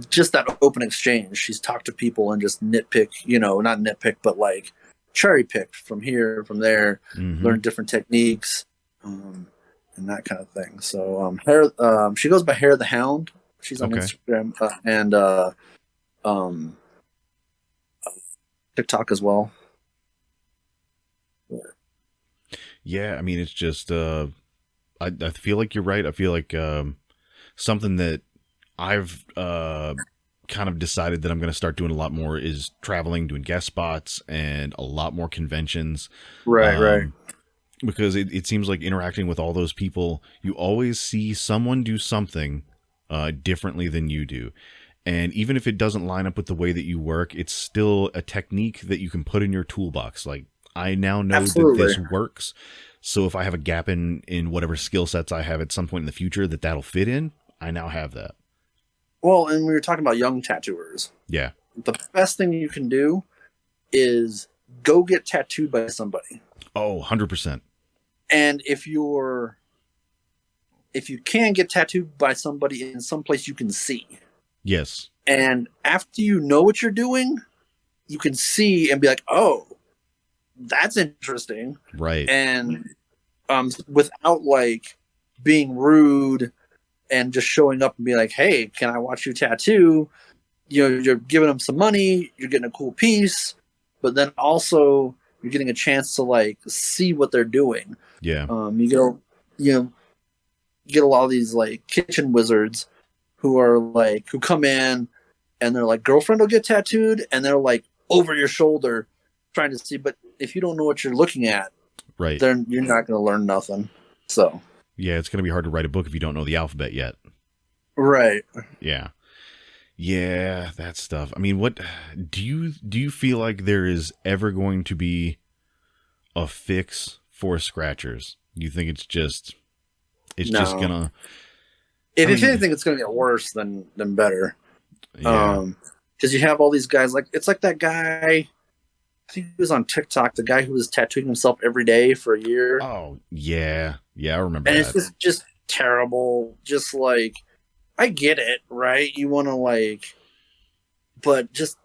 just that open exchange. She's talked to people and just nitpick, you know, not nitpick, but like cherry picked from here, from there, learned different techniques, and that kind of thing. So she goes by Hair the Hound. She's on Instagram and TikTok as well. Yeah, I mean, it's just I feel like you're right. I feel like something that I've kind of decided that I'm going to start doing a lot more is traveling, doing guest spots, and a lot more conventions. Right. Because it seems like interacting with all those people, you always see someone do something differently than you do. And even if it doesn't line up with the way that you work, it's still a technique that you can put in your toolbox. Like, I now know that this works. So if I have a gap in whatever skill sets I have at some point in the future that'll fit in, I now have that. Well, and we were talking about young tattooers. Yeah. The best thing you can do is go get tattooed by somebody. Oh, 100%. And if you can get tattooed by somebody in some place you can see. Yes. And after you know what you're doing, you can see and be like, oh, that's interesting. Right. And without like being rude and just showing up and be like, hey, can I watch you tattoo? You know, you're giving them some money, you're getting a cool piece, but then also you're getting a chance to like see what they're doing. Yeah. You get a lot of these like kitchen wizards who come in and they're like, girlfriend will get tattooed, and they're like over your shoulder trying to see. But if you don't know what you're looking at, right, then you're not going to learn nothing. So yeah, it's going to be hard to write a book if you don't know the alphabet yet. Right. Yeah. Yeah, that stuff. I mean, what do you feel like there is ever going to be a fix for scratchers? You think it's just gonna? If anything, it's gonna get worse than better. Yeah. Because you have all these guys it's like that guy. I think he was on TikTok. The guy who was tattooing himself every day for a year. Oh yeah, I remember. And that. It's just terrible. Just like, I get it, right? You want to like, but just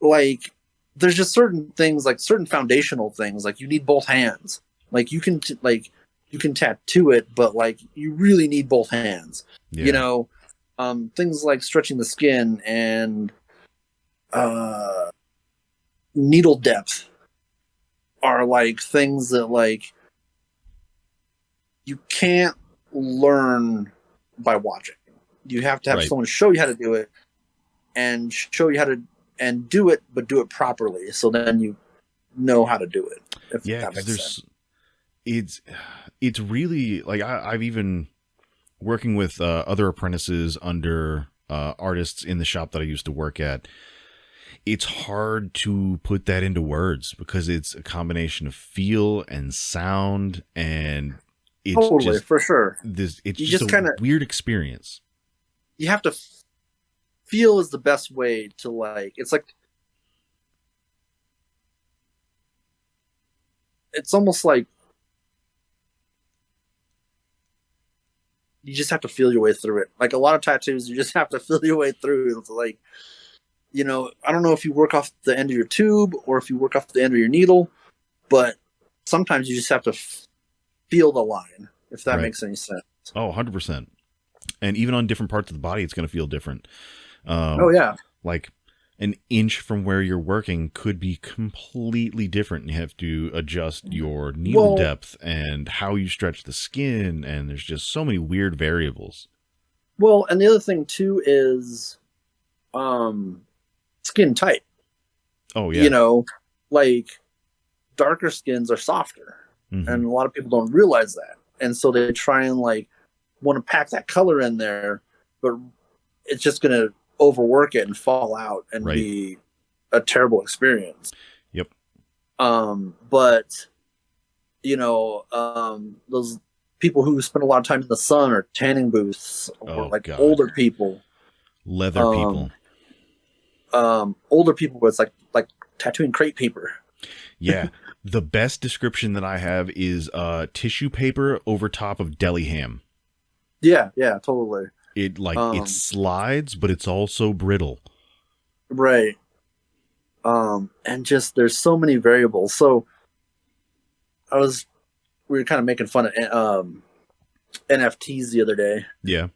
like, there's just certain things, like certain foundational things, like you need both hands. Like you can tattoo it, but like you really need both hands. Yeah. You know, things like stretching the skin and needle depth are like things that like you can't learn by watching. You have to have someone show you how to do it and show you how to and do it, but do it properly. So then you know how to do it. Yeah, because it's really like I've even working with other apprentices under artists in the shop that I used to work at. It's hard to put that into words because it's a combination of feel and sound, and it's totally, just for sure. It's just a weird experience. You have to feel is the best way to like. It's like it's almost like you just have to feel your way through it. Like a lot of tattoos, you just have to feel your way through. It's like, you know, I don't know if you work off the end of your tube or if you work off the end of your needle, but sometimes you just have to feel the line, if that makes any sense. Oh, 100%. And even on different parts of the body, it's going to feel different. Oh, yeah. Like an inch from where you're working could be completely different. You have to adjust your needle depth and how you stretch the skin, and there's just so many weird variables. Well, and the other thing, too, is skin type. Oh, yeah. You know, like darker skins are softer. Mm-hmm. And a lot of people don't realize that. And so they try and like want to pack that color in there, but it's just going to overwork it and fall out and be a terrible experience. Yep. But you know, those people who spend a lot of time in the sun or tanning booths or older people, leather people, older people, it's like tattooing crepe paper. Yeah. The best description that I have is tissue paper over top of deli ham. Yeah, totally. It it slides, but it's also brittle. Right. And just there's so many variables. So we were kind of making fun of NFTs the other day. Yeah.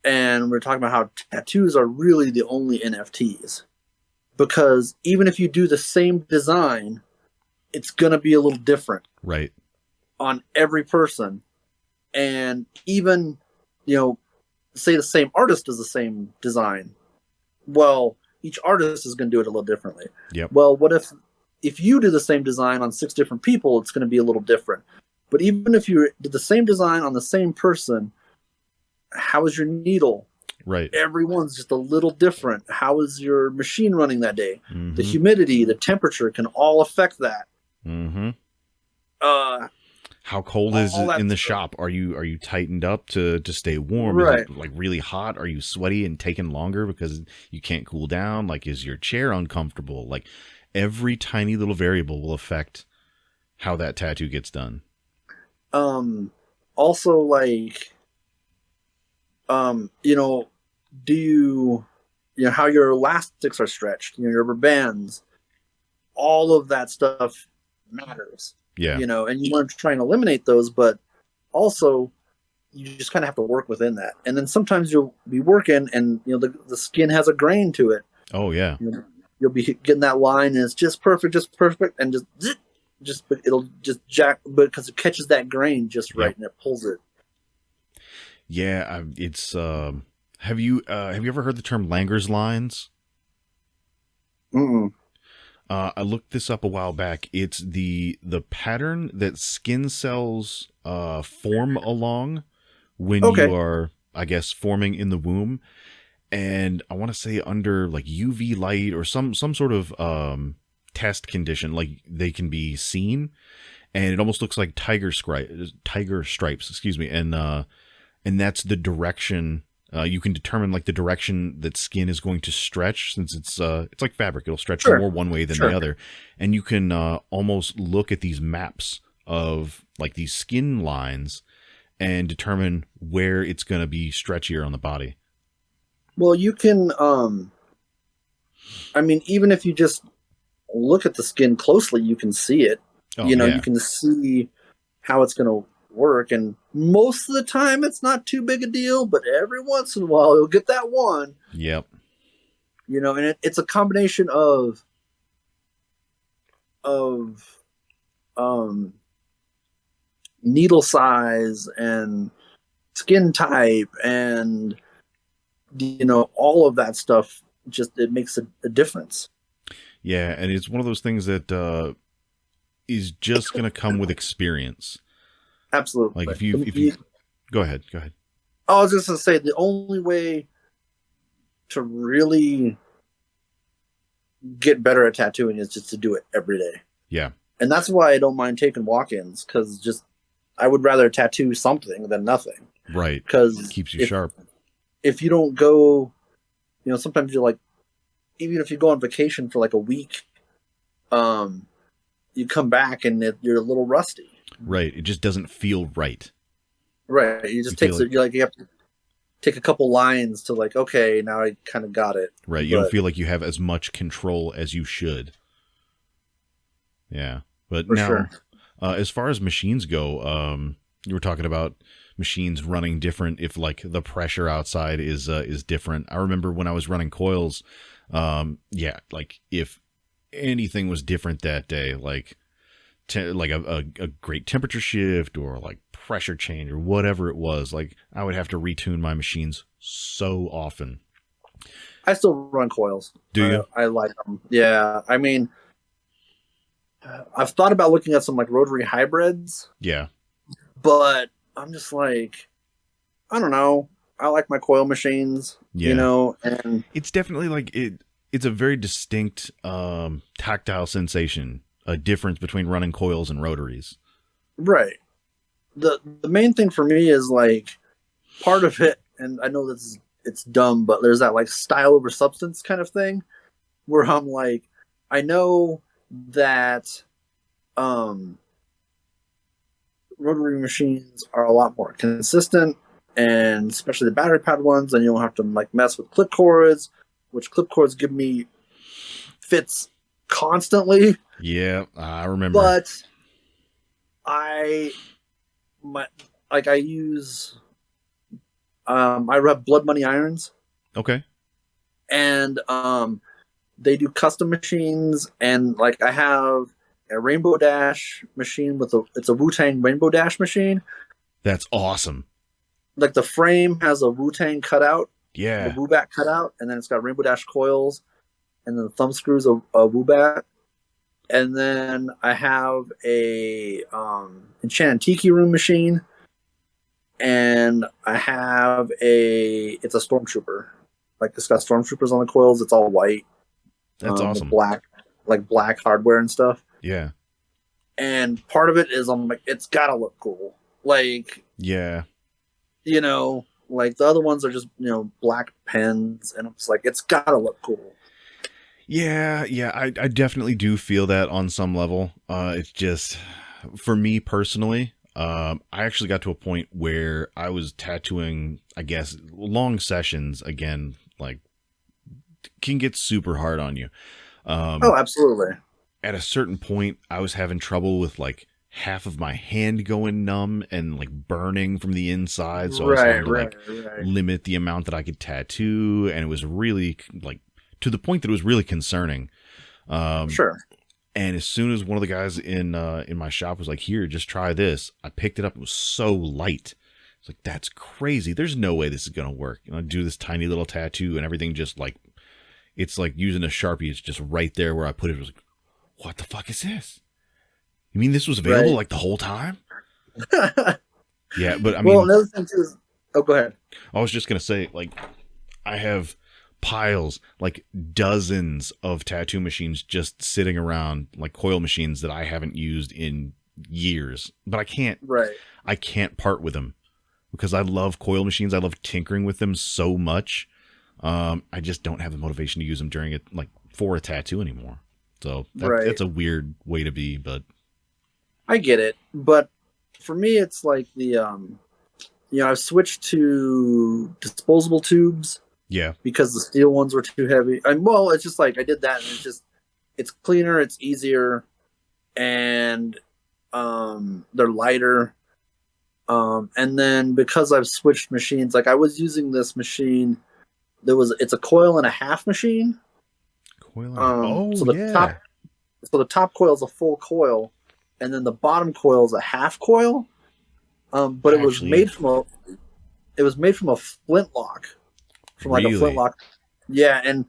And we were talking about how tattoos are really the only NFTs. Because even if you do the same design, it's going to be a little different. Right. On every person. And even, you know, say the same artist does the same design. Well, each artist is going to do it a little differently. Yep. Well, what if you do the same design on 6 different people, it's going to be a little different. But even if you did the same design on the same person, how is your needle Right. Everyone's just a little different. How is your machine running that day? Mm-hmm. The humidity, the temperature can all affect that. Mm-hmm. How cold is it in the shop? Are you tightened up to stay warm? Right. Is it like really hot? Are you sweaty and taking longer because you can't cool down? Like, is your chair uncomfortable? Like, every tiny little variable will affect how that tattoo gets done. Also, like, you know, do you know how your elastics are stretched, you know, your rubber bands, all of that stuff matters. Yeah. You know, and you want to try and eliminate those, but also you just kind of have to work within that. And then sometimes you'll be working and, you know, the skin has a grain to it. Oh, yeah. You know, you'll be getting that line and it's just perfect, and but it'll just jack, because it catches that grain just right. Yep. And it pulls it. Yeah, it's have you ever heard the term Langer's lines? Mm-mm. I looked this up a while back. It's the pattern that skin cells form along when you are, I guess, forming in the womb. And I want to say under like UV light or some sort of test condition, like they can be seen, and it almost looks like tiger stripes, excuse me, and that's the direction. You can determine like the direction that skin is going to stretch, since it's like fabric. It'll stretch more one way than the other. And you can almost look at these maps of like these skin lines and determine where it's going to be stretchier on the body. Well, you can, I mean, even if you just look at the skin closely, you can see it. You can see how it's going to work, and most of the time it's not too big a deal, but every once in a while you'll get that one. Yep. You know, and it's a combination of needle size and skin type, and you know, all of that stuff. Just it makes a difference. Yeah, and it's one of those things that is just going to come with experience. Absolutely. Like if you go ahead. I was just going to say, the only way to really get better at tattooing is just to do it every day. Yeah. And that's why I don't mind taking walk-ins, because just I would rather tattoo something than nothing. Right. Because it keeps you sharp. If you don't go, you know, sometimes you're like, even if you go on vacation for like a week, you come back and you're a little rusty. Right. It just doesn't feel right. Right. You just you have to take a couple lines to like, okay, now I kind of got it. Right. You don't feel like you have as much control as you should. Yeah. But now, as far as machines go, you were talking about machines running different if like the pressure outside is different. I remember when I was running coils, like if anything was different that day, like a great temperature shift or like pressure change or whatever it was, like I would have to retune my machines so often. I still run coils. Do you? I like them. Yeah. I mean, I've thought about looking at some like rotary hybrids. Yeah. But I'm just like, I don't know. I like my coil machines, you know, and it's definitely like it's a very distinct tactile sensation, a difference between running coils and rotaries. Right. The main thing for me is like part of it, and I know it's dumb, but there's that like style over substance kind of thing where I'm like, I know that rotary machines are a lot more consistent, and especially the battery pad ones, and you don't have to like mess with clip cords, which clip cords give me fits constantly. Yeah, I remember. But I use I rub Blood Money irons. Okay. And they do custom machines, and like I have a Rainbow Dash machine it's a Wu-Tang Rainbow Dash machine. That's awesome. Like the frame has a Wu-Tang cutout. Yeah. The Wu-Back cutout, and then it's got Rainbow Dash coils, and then the thumb screws a Wu-Back. And then I have a Enchantiki room machine. and I have it's a stormtrooper. Like it's got stormtroopers on the coils. It's all white. That's awesome. Black hardware and stuff. Yeah. And part of it is I'm like, it's gotta look cool. Like, yeah, like the other ones are just, black pens, and it's like, it's gotta look cool. Yeah, I definitely do feel that on some level. It's just, for me personally, I actually got to a point where I was tattooing, I guess, long sessions, again, like, can get super hard on you. Oh, absolutely. At a certain point, I was having trouble with, like, half of my hand going numb and, like, burning from the inside, so I was having to, limit the amount that I could tattoo, and it was really, like, to the point that it was really concerning. Sure. And as soon as one of the guys in my shop was like, "Here, just try this," I picked it up. It was so light. It's like, that's crazy. There's no way this is gonna work. And I do this tiny little tattoo, and everything just like, it's like using a Sharpie. It's just right there where I put it. It was like, what the fuck is this? You mean this was available like the whole time? Yeah, but I mean, another thing too is, go ahead. I was just gonna say, like, I have piles, like dozens of tattoo machines just sitting around, like coil machines that I haven't used in years, but I can't part with them because I love coil machines. I love tinkering with them so much. I just don't have the motivation to use them during it, like for a tattoo anymore. So that's a weird way to be, but I get it. But for me, it's like I've switched to disposable tubes. Yeah. Because the steel ones were too heavy. It's just like I did that, and it's cleaner, it's easier, and they're lighter. And then because I've switched machines, like I was using this machine, it's a coil and a half machine. Coil. So the top coil is a full coil, and then the bottom coil is a half coil. But it was made from a flintlock. From like a flintlock. Yeah, and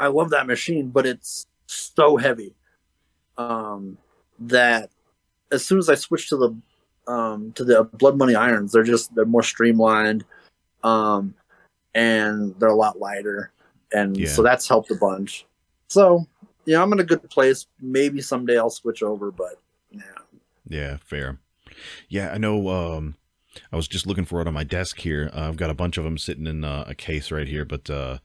I love that machine, but it's so heavy that as soon as I switch to the Blood Money irons, they're more streamlined, and they're a lot lighter, and so that's helped a bunch. So I'm in a good place. Maybe someday I'll switch over, but yeah, fair. Yeah, I know. I was just looking for it on my desk here. I've got a bunch of them sitting in a case right here, but I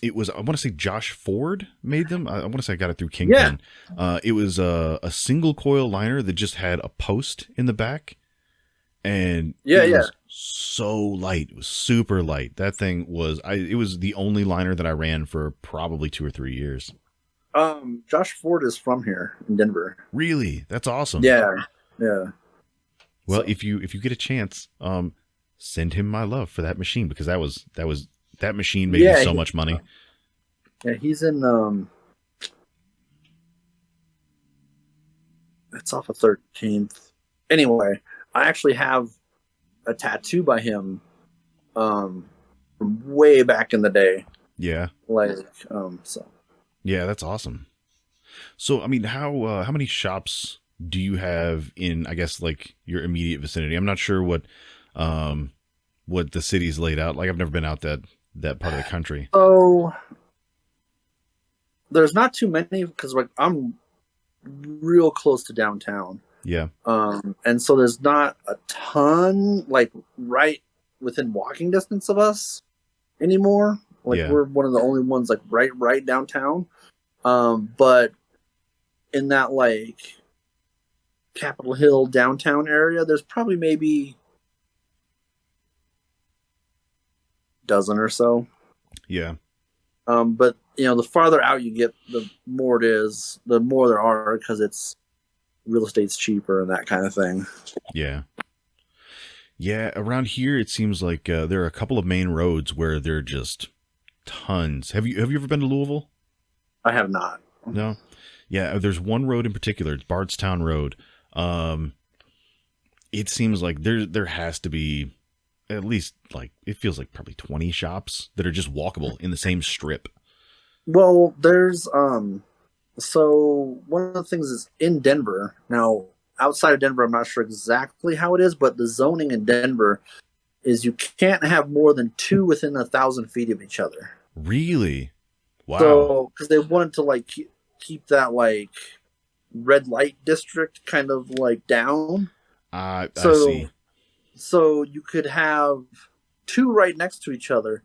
want to say Josh Ford made them. I want to say I got it through Kingpin. Yeah. It was a single coil liner that just had a post in the back, and it was so light. It was super light. That thing was, it was the only liner that I ran for probably 2 or 3 years. Josh Ford is from here in Denver. Really? That's awesome. Yeah. Yeah. Well, if you get a chance, send him my love for that machine, because that machine made me so much money. Yeah, he's in it's off of 13th. Anyway, I actually have a tattoo by him from way back in the day. Yeah. So. Yeah, that's awesome. So, I mean, how many shops do you have in, I guess, like your immediate vicinity? I'm not sure what the city's laid out. Like, I've never been out that part of the country. Oh, there's not too many because like I'm real close to downtown. Yeah. And so there's not a ton like right within walking distance of us anymore. Like we're one of the only ones like right downtown. But in that like Capitol Hill downtown area, there's probably maybe a dozen or so. Yeah. But the farther out you get, the more there are, because it's real estate's cheaper and that kind of thing. Yeah. Yeah. Around here, it seems like there are a couple of main roads where there are just tons. Have you ever been to Louisville? I have not. No. Yeah. There's one road in particular. It's Bardstown Road. It seems like there has to be at least, like, it feels like probably 20 shops that are just walkable in the same strip. Well, there's so one of the things is in Denver now. outside of Denver, I'm not sure exactly how it is, but the zoning in Denver is you can't have more than 2 within 1,000 feet of each other. Really? Wow. So, because they wanted to like keep that like red light district kind of like down. I see. So you could have 2 right next to each other,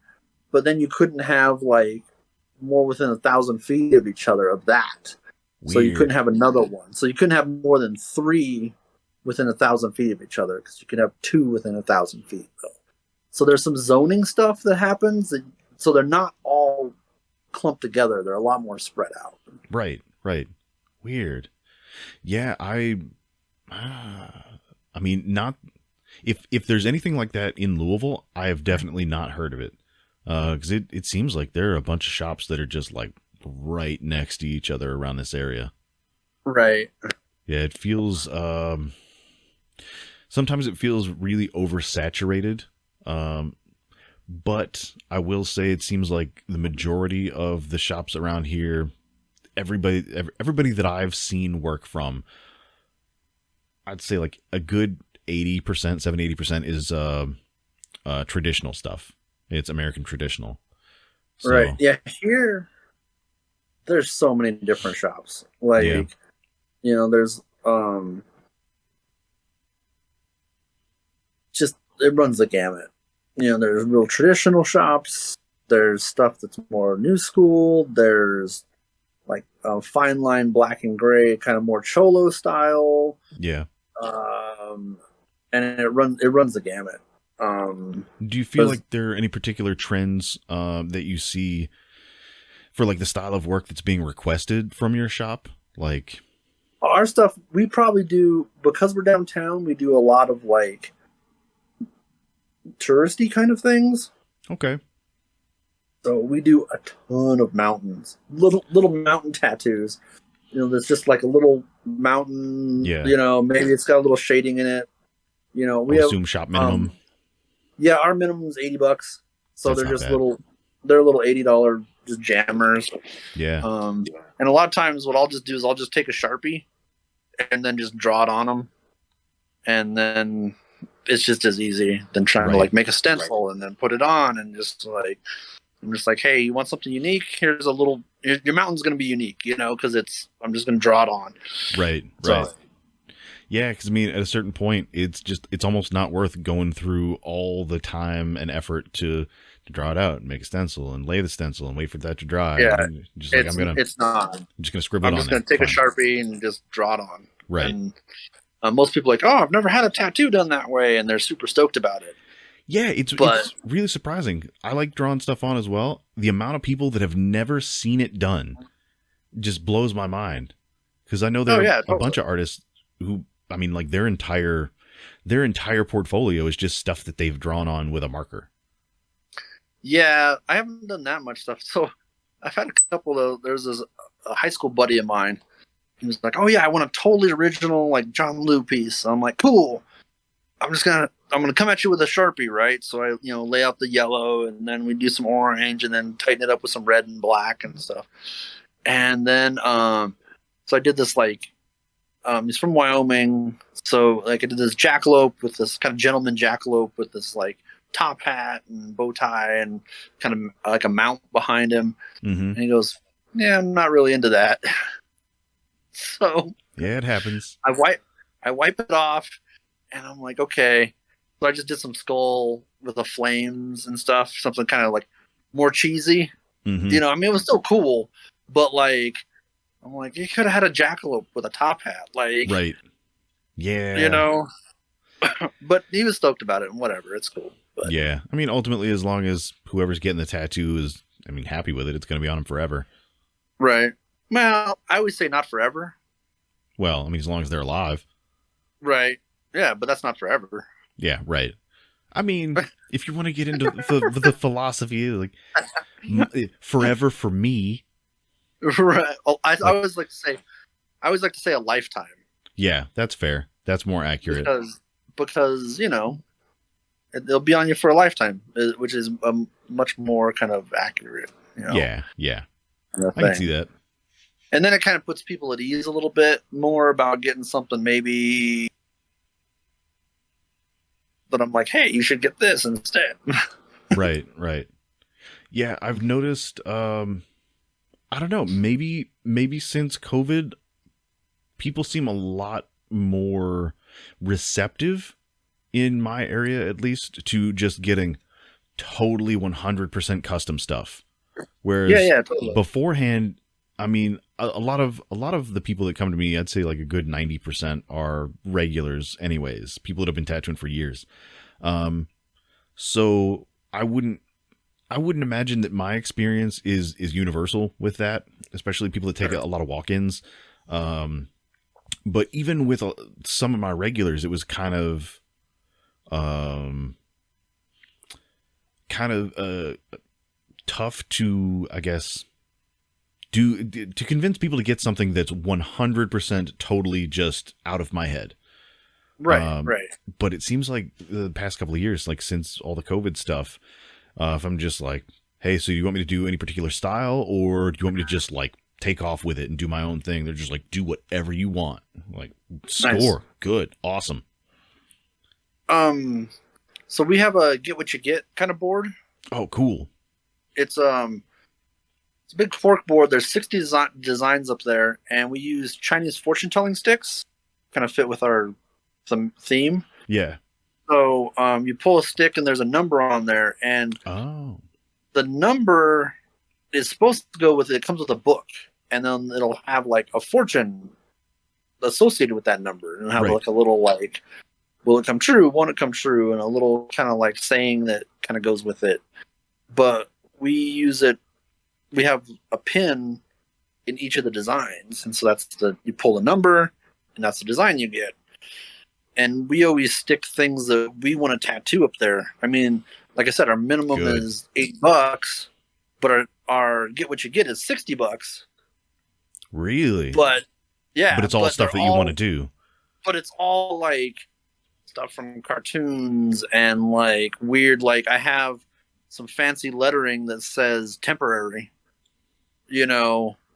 but then you couldn't have like more within 1,000 feet of each other of that. Weird. So you couldn't have another one. So you couldn't have more than 3 within 1,000 feet of each other, because you could have 2 within 1,000 feet. Though. So there's some zoning stuff that happens. So they're not all clumped together. They're a lot more spread out. Right. Weird. Yeah, I mean, not if there's anything like that in Louisville, I have definitely not heard of it. Because it seems like there are a bunch of shops that are just like right next to each other around this area. Right. Yeah, it feels sometimes it feels really oversaturated. But I will say it seems like the majority of the shops around here, everybody that I've seen work from, I'd say like a good 80%, 70-80% is traditional stuff. It's American traditional. So, right. Yeah. Here, there's so many different shops. Like, you know, there's just it runs the gamut. You know, there's real traditional shops. There's stuff that's more new school. There's like fine line black and gray, kind of more cholo style. Yeah. And it runs the gamut. Do you feel like there are any particular trends that you see for like the style of work that's being requested from your shop? Like our stuff, we probably do, because we're downtown, we do a lot of like touristy kind of things. Okay. So we do a ton of mountains, little mountain tattoos. You know, there's just like a little mountain. Yeah. You know, maybe it's got a little shading in it. You know, we assume shop minimum. Yeah, our minimum is $80. So That's they're just bad. they're little $80 just jammers. Yeah. And a lot of times what I'll just do is I'll just take a Sharpie and then just draw it on them. And then it's just as easy than trying to like make a stencil and then put it on, and just like, I'm just like, hey, you want something unique? Here's a little, your mountain's going to be unique, you know, because I'm just going to draw it on. Right. Yeah, because I mean, at a certain point, it's almost not worth going through all the time and effort to draw it out and make a stencil and lay the stencil and wait for that to dry. Yeah, just like it's not. I'm just gonna scribble it on. I'm just gonna take a Sharpie and just draw it on. Right. And most people are like, oh, I've never had a tattoo done that way, and they're super stoked about it. Yeah, it's really surprising. I like drawing stuff on as well. The amount of people that have never seen it done just blows my mind. Because I know there are a bunch of artists who, I mean, like their entire portfolio is just stuff that they've drawn on with a marker. Yeah, I haven't done that much stuff. So I've had a couple of, there's a high school buddy of mine. He was like, oh yeah, I want a totally original like Jon Lew piece. So I'm like, cool. I'm gonna come at you with a Sharpie, right? So I, you know, lay out the yellow, and then we do some orange, and then tighten it up with some red and black and stuff. And then so I did this like he's from Wyoming, so like I did this jackalope with this kind of gentleman jackalope with this like top hat and bow tie and kind of like a mount behind him. Mm-hmm. And he goes, yeah, I'm not really into that. So yeah, it happens. I wipe it off, and I'm like, okay. So I just did some skull with the flames and stuff, something kind of like more cheesy. Mm-hmm. You know, I mean, it was still cool, but like, I'm like, you could have had a jackalope with a top hat, like, right? Yeah, you know. But he was stoked about it, and whatever, it's cool. But, yeah, I mean, ultimately, as long as whoever's getting the tattoo is, I mean, happy with it, it's going to be on him forever. Right. Well, I always say not forever. Well, I mean, as long as they're alive. Right. Yeah, but that's not forever. Yeah, right. I mean, if you want to get into the philosophy, like forever for me. Right. Well, I always like to say a lifetime. Yeah, that's fair. That's more accurate. Because you know, they'll be on you for a lifetime, which is much more kind of accurate. You know? Yeah. I can see that. And then it kind of puts people at ease a little bit more about getting something maybe that I'm like, hey, you should get this instead. Right. Yeah, I've noticed. I don't know. Maybe since COVID, people seem a lot more receptive in my area, at least, to just getting totally 100% custom stuff. Whereas totally. beforehand, I mean, a lot of the people that come to me, I'd say like a good 90% are regulars, anyways. People that have been tattooing for years. So I wouldn't imagine that my experience is universal with that, especially people that take a lot of walk-ins. But even with some of my regulars, it was kind of tough to, I guess, to convince people to get something that's 100% totally just out of my head. Right. But it seems like the past couple of years, like since all the COVID stuff, if I'm just like, hey, so you want me to do any particular style, or do you want me to just like take off with it and do my own thing? They're just like, do whatever you want. Like, score. Nice. Good. Awesome. So we have a get what you get kind of board. Oh, cool. It's a big fork board. There's 60 designs up there, and we use Chinese fortune telling sticks, kind of fit with our theme. Yeah. So you pull a stick and there's a number on there, and the number is supposed to go with it. It comes with a book, and then it'll have like a fortune associated with that number, and have like a little like, will it come true? Won't it come true? And a little kind of like saying that kind of goes with it. But we use it. We have a pin in each of the designs, and so you pull a number, and that's the design you get. And we always stick things that we want to tattoo up there. I mean, like I said, our minimum is $8, but our get what you get is $60. Really? But yeah, but it's all stuff that you want to do. But it's all like stuff from cartoons and like weird. Like I have some fancy lettering that says temporary,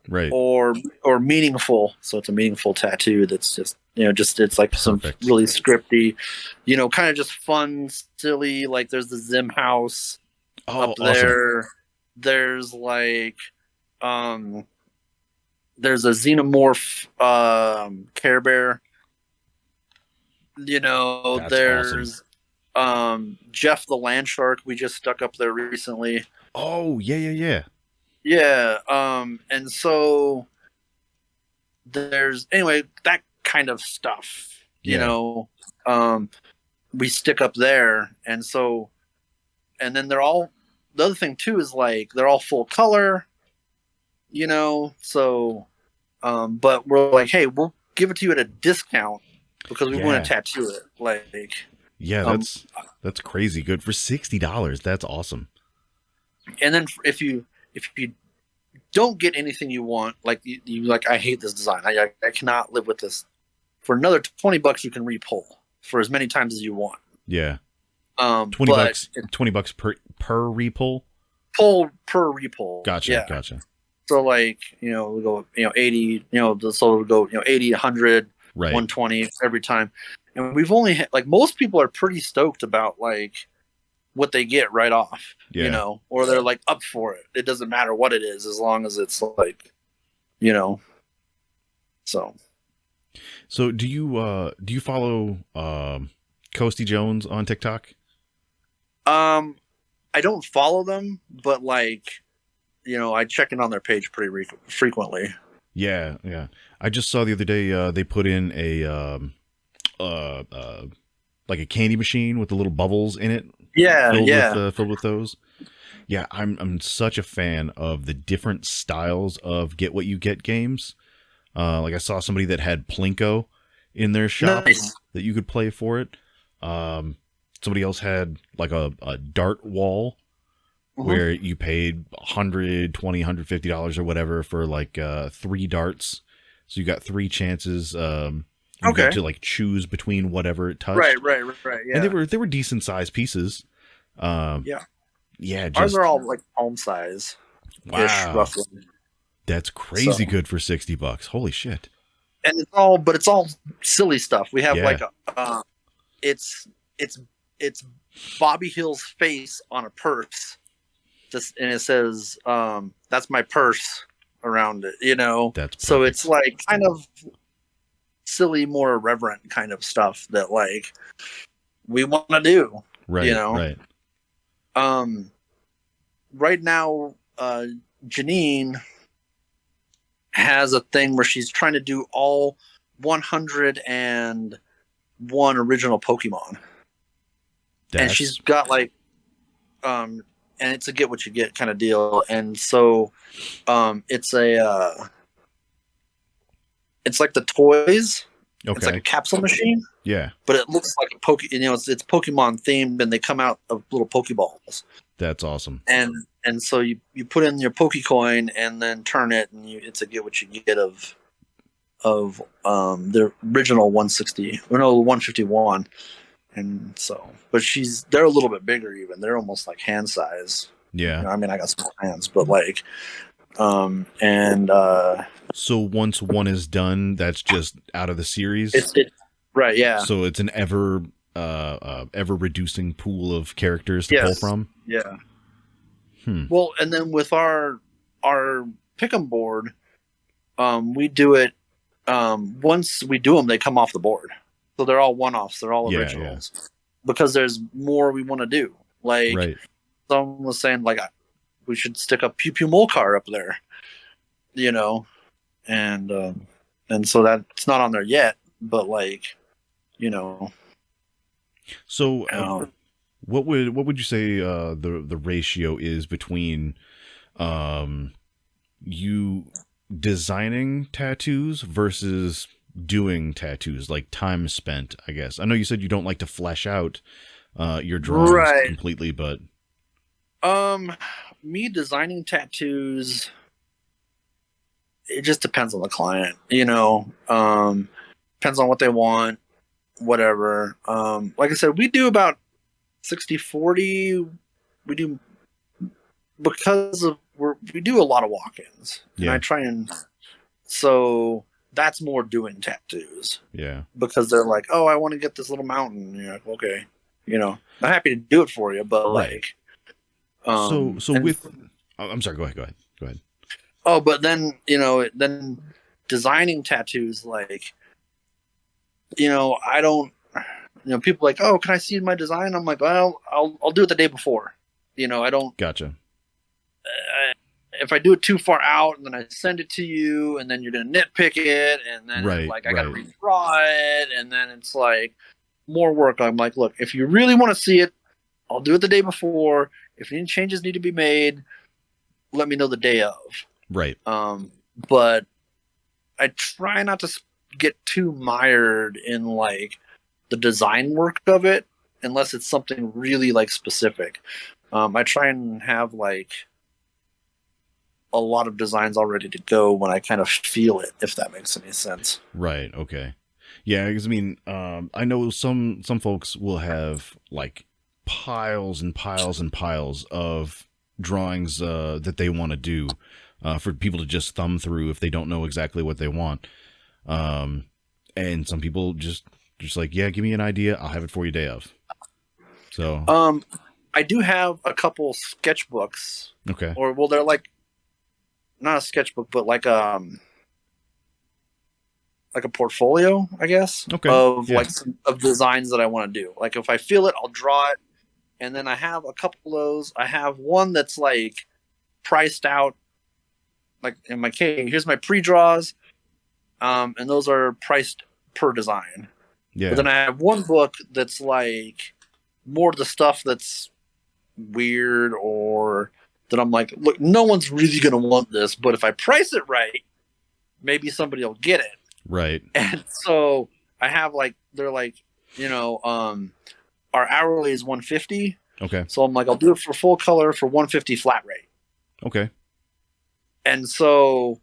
right? Or meaningful. So it's a meaningful tattoo. That's just. It's like some really scripty, kind of just fun, silly. Like there's the Zim house up there. Awesome. There's like, there's a xenomorph Care Bear. That's there's Jeff the Land Shark. We just stuck up there recently. Oh yeah. And so there's that kind of stuff, we stick up there. And then the other thing too is like they're all full color, so but we're like, hey, we'll give it to you at a discount because we want to tattoo it. Like, that's crazy good for $60. That's awesome. And then if you don't get anything you want, like you like, I hate this design, I cannot live with this, for another $20 you can repull for as many times as you want. Yeah. $20 per repull? Pull per repull. Gotcha. So like, we go, 80, so we'll go, 80, 100, right. 120 every time. And we've only had, like, most people are pretty stoked about like what they get right off, or they're like up for it. It doesn't matter what it is, as long as it's like, So do you follow Coasty Jones on TikTok? I don't follow them, but like, I check in on their page pretty frequently. Yeah. I just saw the other day they put in a like a candy machine with the little bubbles in it. Filled with those. Yeah, I'm such a fan of the different styles of get what you get games. Like I saw somebody that had Plinko in their shop that you could play for it. Somebody else had like a dart wall where you paid $120, $150 or whatever for like 3 darts. So you got 3 chances. You got to like choose between whatever it touched. Right. Yeah. And they were decent sized pieces. Yeah. Ours are all like palm size. Wow. Roughly. That's crazy good for $60. Holy shit. And it's all silly stuff. We have it's Bobby Hill's face on a purse. And it says, that's my purse around it, That's perfect. So it's like kind of silly, more irreverent kind of stuff that like we want to do, right. Right now, Janine has a thing where she's trying to do all 101 original Pokemon. And she's got like, and it's a get what you get kind of deal. And so, it's like the toys. Okay. It's like a capsule machine. Yeah. But it looks like it's Pokemon themed, and they come out of little Pokeballs. That's awesome. And so you put in your Pokecoin and then turn it, and it's a get what you get of the original 151. And so, but they're a little bit bigger even. They're almost like hand size. Yeah. I mean, I got small hands, but like, so once one is done, that's just out of the series. Right. Yeah. So it's an ever reducing pool of characters to pull from. Yeah. Well, and then with our pick'em board, we do it. Once we do them, they come off the board, so they're all one-offs. They're all originals because there's more we want to do. Like someone was saying, like we should stick a Pew Pew Molcar up there, and so that's not on there yet, but like, So, what would you say the ratio is between you designing tattoos versus doing tattoos, like time spent? I guess I know you said you don't like to flesh out your drawings completely, but me designing tattoos, it just depends on the client, depends on what they want. Whatever. Like I said, we do about 60-40. We do because we do a lot of walk-ins. And I try so that's more doing tattoos. Yeah. Because they're like, oh, I want to get this little mountain. And you're like, okay, I'm happy to do it for you, but like, I'm sorry, go ahead. Oh, but then, then designing tattoos, like, I don't, people like, oh, can I see my design? I'm like, well, I'll do it the day before. I don't. Gotcha. If I do it too far out and then I send it to you and then you're going to nitpick it and then I got to redraw it and then it's like more work. I'm like, look, if you really want to see it, I'll do it the day before. If any changes need to be made, let me know the day of. Right. But I try not to get too mired in like the design work of it unless it's something really like specific. I try and have like a lot of designs all ready to go when I kind of feel it, if that makes any sense. Right. Okay. Yeah. Because I mean, I know some folks will have like piles and piles and piles of drawings that they want to do for people to just thumb through if they don't know exactly what they want. And some people just like, yeah, give me an idea. I'll have it for you day of. So, I do have a couple sketchbooks. Okay. Or, well, they're like, not a sketchbook, but like a portfolio, I guess, of like of designs that I want to do. Like if I feel it, I'll draw it. And then I have a couple of those. I have one that's like priced out. Like in my case, here's my pre-draws. And those are priced per design. Yeah. But then I have one book that's like more of the stuff that's weird or that I'm like, look, no one's really going to want this, but if I price it right, maybe somebody will get it. Right. And so I have like, they're like, our hourly is $150. Okay. So I'm like, I'll do it for full color for $150 flat rate. Okay. And so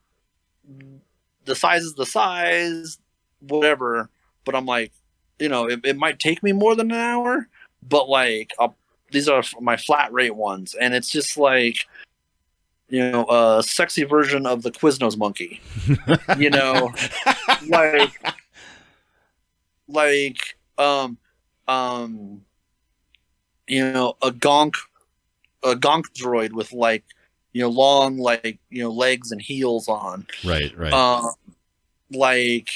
the size is the size, whatever. But I'm like, it might take me more than an hour, but like, these are my flat rate ones. And it's just like, a sexy version of the Quiznos monkey. You know, like like a gonk droid with like long like legs and heels on. Right. Like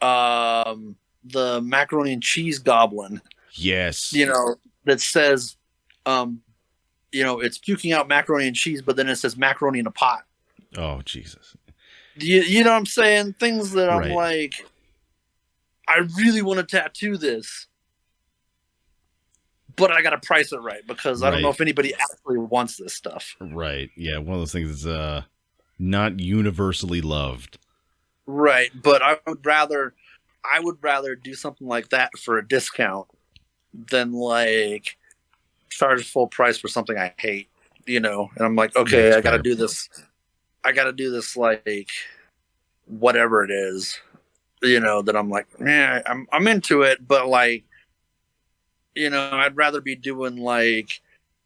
the macaroni and cheese goblin. Yes. That says it's puking out macaroni and cheese, but then it says macaroni in a pot. Oh, Jesus. You know what I'm saying? Things that I'm Right. like, I really want to tattoo this, but I got to price it right because I don't know if anybody actually wants this stuff. Right. Yeah. One of those things that's not universally loved. Right. But I would rather do something like that for a discount than like charge full price for something I hate, and I'm like, okay, I got to do this. I got to do this like whatever it is, that I'm like, yeah, I'm into it, but like, I'd rather be doing like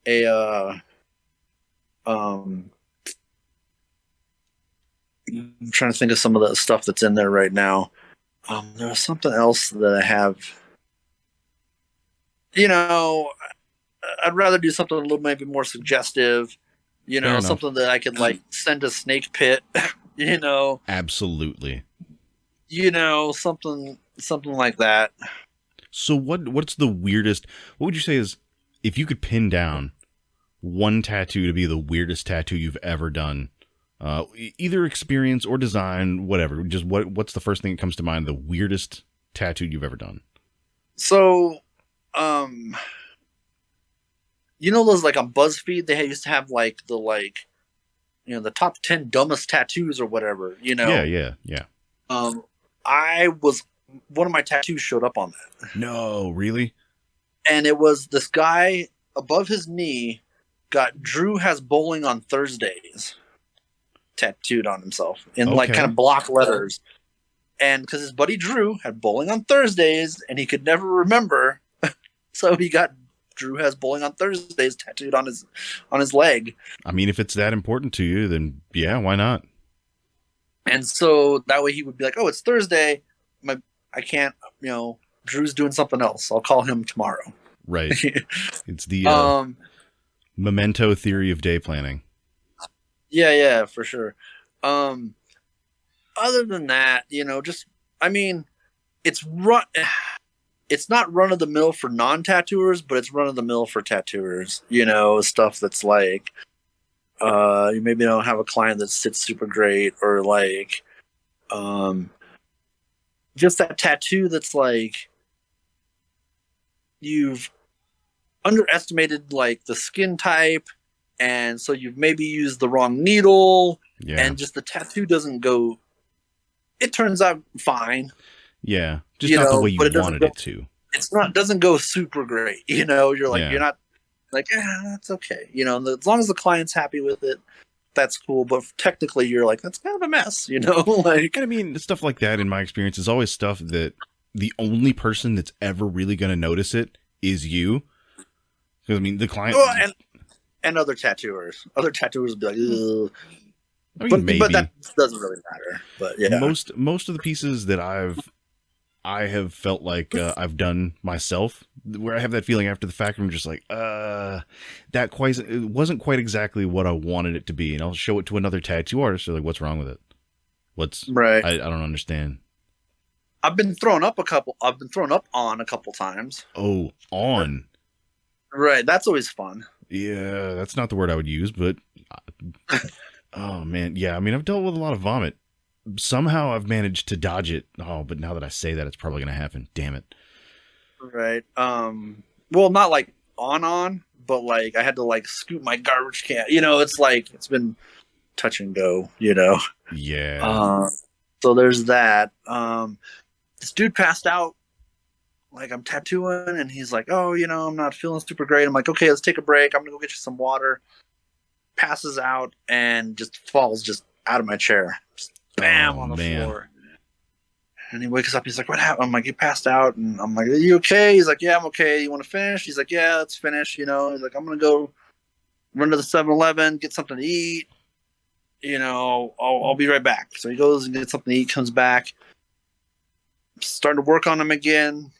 a I'm trying to think of some of the stuff that's in there right now. There's something else that I have. I'd rather do something a little maybe more suggestive. Something that I could like send a snake pit. Absolutely. Something like that. So what's the weirdest? What would you say is, if you could pin down one tattoo to be the weirdest tattoo you've ever done, either experience or design, whatever, just what's the first thing that comes to mind, the weirdest tattoo you've ever done? So, those like on BuzzFeed, they used to have like the top 10 dumbest tattoos or whatever, Yeah. one of my tattoos showed up on that. No, really? And it was this guy above his knee got "Drew has bowling on Thursdays" tattooed on himself in like kind of block letters. And because his buddy Drew had bowling on Thursdays and he could never remember, so he got "Drew has bowling on Thursdays" tattooed on his leg. I mean, if it's that important to you, then yeah, why not? And so that way he would be like, "Oh, it's Thursday. I can't, Drew's doing something else. I'll call him tomorrow." Right. It's the memento theory of day planning. Yeah, for sure. Other than that, it's not run of the mill for non-tattooers, but it's run of the mill for tattooers. Stuff that's like, you maybe don't have a client that sits super great, or like, just that tattoo that's like you've underestimated like the skin type, and so you've maybe used the wrong needle, and just the tattoo doesn't go. It turns out fine. Yeah, just not the way you wanted it to. Doesn't go super great. You're like, you're not like, that's okay. As long as the client's happy with it, that's cool. But technically, you're like, that's kind of a mess. Like, and I mean, stuff like that in my experience is always stuff that the only person that's ever really going to notice it is you. Because I mean, the client and other tattooers would be like, ugh. I mean, but that doesn't really matter. But yeah, most of the pieces that I have felt like I've done myself, where I have that feeling after the fact, I'm just like, it wasn't quite exactly what I wanted it to be, and I'll show it to another tattoo artist. They're like, "What's wrong with it? What's right? I don't understand." I've been thrown up on a couple times. Oh, on. Right, that's always fun. Yeah, that's not the word I would use, but oh man, yeah. I mean, I've dealt with a lot of vomit. Somehow I've managed to dodge it. Oh, but now that I say that, it's probably going to happen. Damn it. Right. Well, not like on, but like I had to like scoop my garbage can. It's like it's been touch and go. Yeah. So there's that. This dude passed out. Like I'm tattooing, and he's like, "Oh, I'm not feeling super great." I'm like, "Okay, let's take a break. I'm gonna go get you some water." Passes out and just falls just out of my chair. Just bam on the floor. And he wakes up. He's like, "What happened?" I'm like, "You passed out." And I'm like, "Are you okay?" He's like, "Yeah, I'm okay. You want to finish?" He's like, "Yeah, let's finish." He's like, "I'm gonna go run to the 7-Eleven, get something to eat." I'll be right back. So he goes and gets something to eat, comes back, starting to work on him again,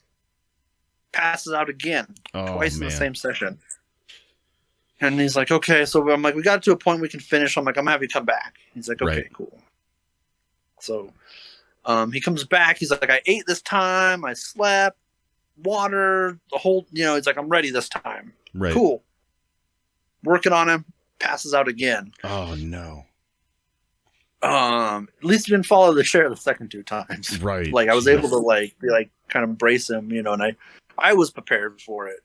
passes out again, twice in the same session. And he's like, okay. So I'm like, we got to a point we can finish. I'm like, I'm going to have you come back. He's like, okay, cool. So he comes back. He's like, I ate this time. I slept, water, the whole, he's like, I'm ready this time. Right. Cool. Working on him, passes out again. Oh, no. At least he didn't follow the chair the second 2 times. Right. Like I was able to be kind of brace him, and I was prepared for it,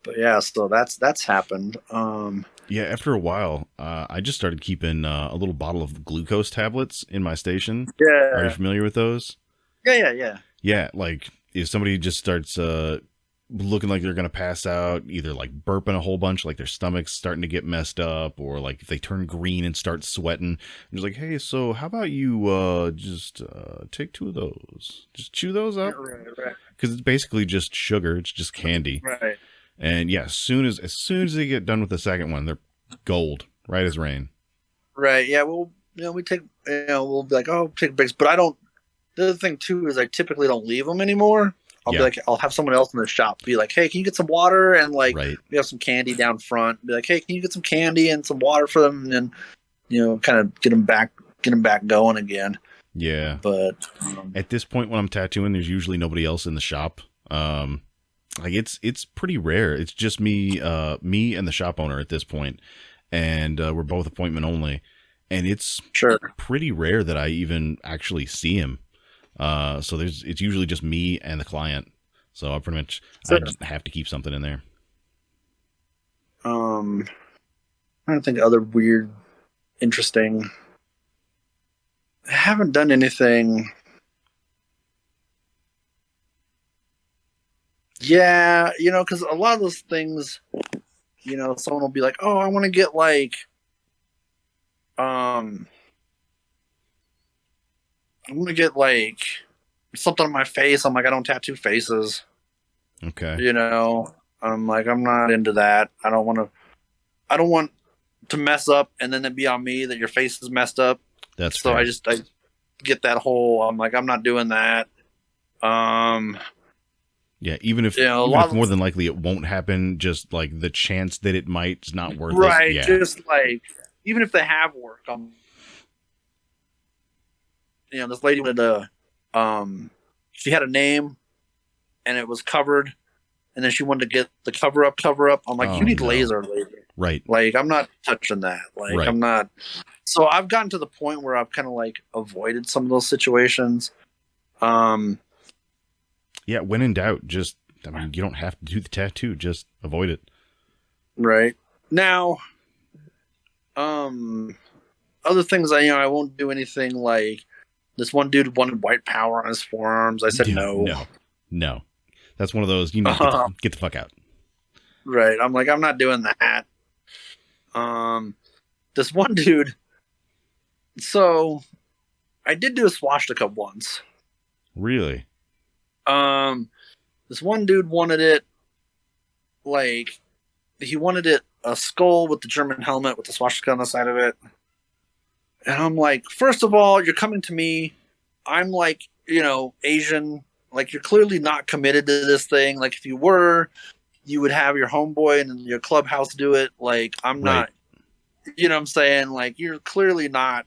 But yeah, so that's happened. Yeah, after a while, I just started keeping a little bottle of glucose tablets in my station. Yeah. Are you familiar with those? Yeah. Yeah, like if somebody just starts looking like they're going to pass out, either like burping a whole bunch, like their stomach's starting to get messed up, or like if they turn green and start sweating, I'm just like, hey, so how about you just take 2 of those? Just chew those up. Right. Because it's basically just sugar. It's just candy. Right. And yeah, as soon as they get done with the second one, they're gold, right as rain. Right. Yeah. Well, we take, we'll be like, oh, take breaks. But I don't, the other thing too is I typically don't leave them anymore. I'll be like, I'll have someone else in the shop be like, hey, can you get some water? And we have some candy down front. Be like, hey, can you get some candy and some water for them? And then, kind of get them back going again. Yeah. But at this point when I'm tattooing, there's usually nobody else in the shop. It's pretty rare. It's just me and the shop owner at this point, and we're both appointment only, and it's pretty rare that I even actually see him. So it's usually just me and the client. So I pretty much I have to keep something in there. I don't think other weird, interesting. I haven't done anything. Yeah, because a lot of those things, someone will be like, "Oh, I want to get I want to get something on my face." I'm like, I don't tattoo faces. Okay. I'm like, I'm not into that. I don't want to mess up and then it be on me that your face is messed up. That's so fair. I get that whole. I'm like, I'm not doing that. Yeah, even if more than likely it won't happen, just like the chance that it might is not worth it. Right, Yeah. just even if they have work, this lady wanted to, she had a name, and it was covered, and then she wanted to get the cover up. I'm like, you need laser. Right. I'm not touching that. Right. I'm not. So I've gotten to the point where I've kind of avoided some of those situations. Yeah, when in doubt, you don't have to do the tattoo. Just avoid it. Right. Now, other things I won't do anything like this one dude wanted white power on his forearms. I said no. That's one of those, you need to get the fuck out. Right. I'm like, I'm not doing that. This one dude, so I did do a swastika once. Really? This one dude wanted it he wanted it a skull with the German helmet with the swastika on the side of it. And I'm like, first of all, you're coming to me. I'm Asian. You're clearly not committed to this thing. If you were, you would have your homeboy and your clubhouse do it. I'm not, you know what I'm saying? You're clearly not.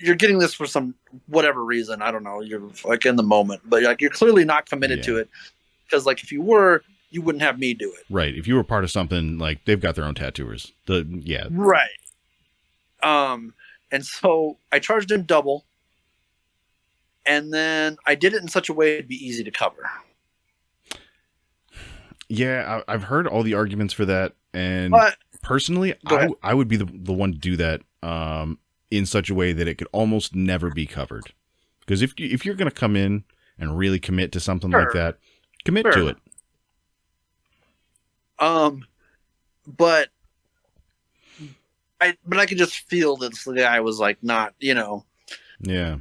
You're getting this for some whatever reason. I don't know. You're in the moment, but you're clearly not committed to it because if you were, you wouldn't have me do it. Right. If you were part of something they've got their own tattooers. Right. And so I charged him double, and then I did it in such a way it'd be easy to cover. Yeah, I've heard all the arguments for that, and personally, I would be the one to do that. In such a way that it could almost never be covered. Because if you're going to come in and really commit to something like that, commit to it. But I could just feel that the guy was not, Yeah.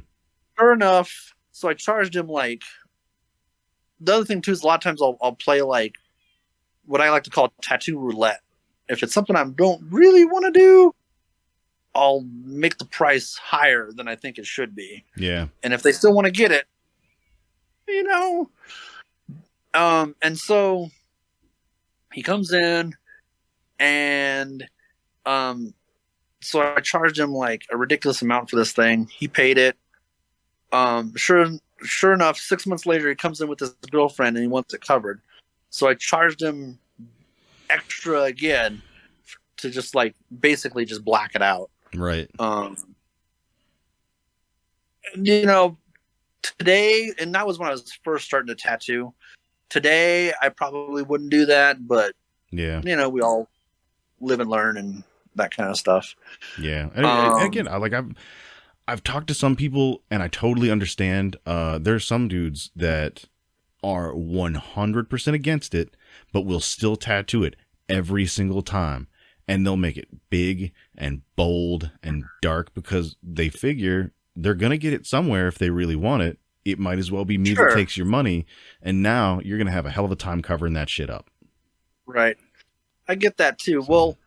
Sure enough. So I charged him the other thing too is a lot of times I'll play what I like to call tattoo roulette. If it's something I don't really want to do, I'll make the price higher than I think it should be. Yeah. And if they still want to get it, and so he comes in, and so I charged him like a ridiculous amount for this thing. He paid it. Sure enough, 6 months later, he comes in with his girlfriend and he wants it covered. So I charged him extra again to just like basically just black it out. Right. Today, and that was when I was first starting to tattoo. Today, I probably wouldn't do that, but yeah, we all live and learn and that kind of stuff. Yeah. And again, I've talked to some people and I totally understand. There's some dudes that are 100% against it, but will still tattoo it every single time. And they'll make it big and bold and dark because they figure they're going to get it somewhere if they really want it. It might as well be me that takes your money. And now you're going to have a hell of a time covering that shit up. Right. I get that too. So, well,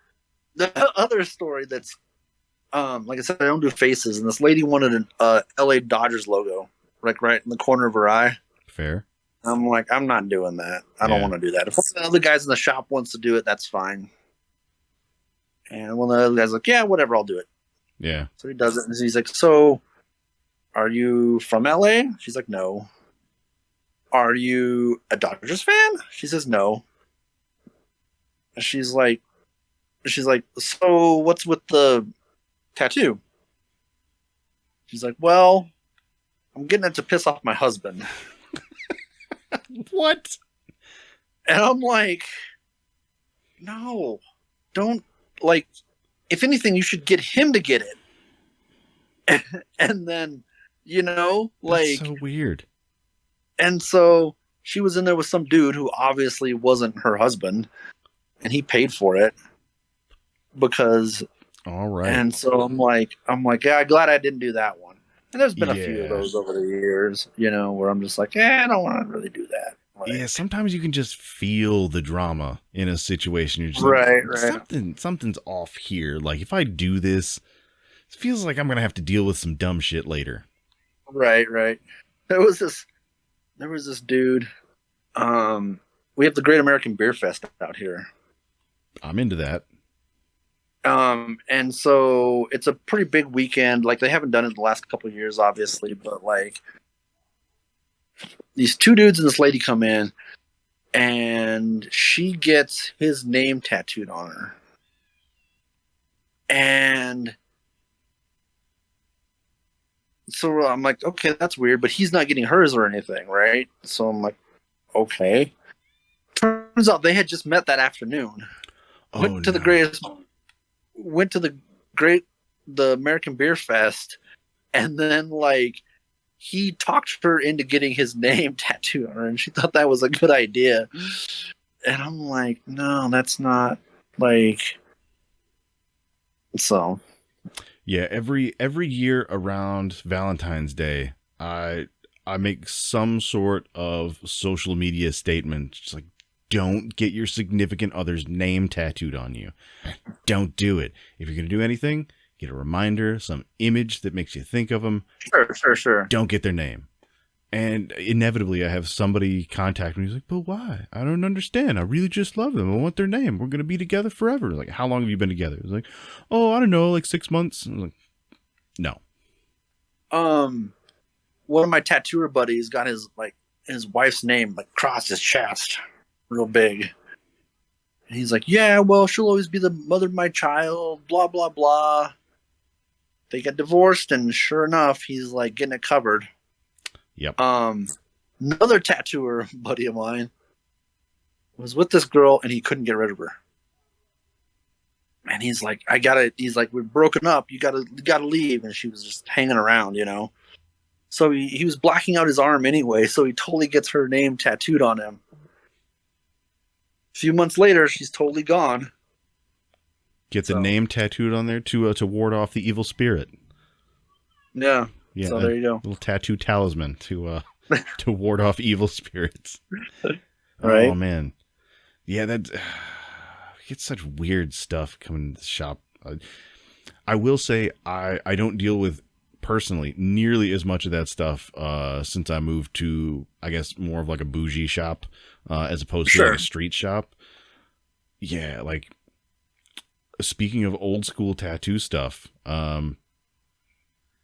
the other story that's, like I said, I don't do faces. And this lady wanted an LA Dodgers logo, like right in the corner of her eye. Fair. I'm like, I'm not doing that. I don't want to do that. If one of the other guys in the shop wants to do it, that's fine. And one of the other guys like, yeah, whatever, I'll do it. Yeah. So he does it, and he's like, so, are you from LA? She's like, no. Are you a Dodgers fan? She says, no. And she's like, so what's with the tattoo? She's like, well, I'm getting it to piss off my husband. What? And I'm like, no, don't. Like, if anything, you should get him to get it. And then, like... That's so weird. And so she was in there with some dude who obviously wasn't her husband, and he paid for it because... All right. And so I'm like, yeah, glad I didn't do that one. And there's been a few of those over the years, where I'm just like, I don't want to really do that. Like, sometimes you can just feel the drama in a situation. You're just right. Something's off here. Like, if I do this, it feels like I'm going to have to deal with some dumb shit later. Right. There was this dude. We have the Great American Beer Fest out here. I'm into that. And so it's a pretty big weekend. Like, they haven't done it the last couple of years, obviously, but like, these two dudes and this lady come in, and she gets his name tattooed on her. And so I'm like, okay, that's weird, but he's not getting hers or anything, right? So I'm like, okay. Turns out they had just met that afternoon. Went to the American Beer Fest, and then like, he talked her into getting his name tattooed on her, and she thought that was a good idea. And I'm like, no, that's not like. So. Yeah, every year around Valentine's Day, I make some sort of social media statement, just like, don't get your significant other's name tattooed on you. Don't do it. If you're gonna do anything, get a reminder, some image that makes you think of them. Sure. Don't get their name. And inevitably, I have somebody contact me. He's like, but why? I don't understand. I really just love them. I want their name. We're going to be together forever. Like, how long have you been together? He's like, oh, I don't know, like 6 months. I'm like, no. One of my tattooer buddies got his wife's name like across his chest, real big. And he's like, yeah, well, she'll always be the mother of my child, blah, blah, blah. They got divorced, and sure enough, he's like getting it covered. Yep. Another tattooer buddy of mine was with this girl, and he couldn't get rid of her. And he's like, we're broken up. You gotta leave. And she was just hanging around, So he was blacking out his arm anyway. So he totally gets her name tattooed on him. A few months later, she's totally gone. Get the name tattooed on there to ward off the evil spirit. Yeah. So there you go. Little tattoo talisman to ward off evil spirits. Right. Oh man. Yeah, that gets such weird stuff coming to the shop. I will say I don't deal with personally nearly as much of that stuff since I moved to, I guess, more of like a bougie shop as opposed to like a street shop. Yeah, like speaking of old school tattoo stuff,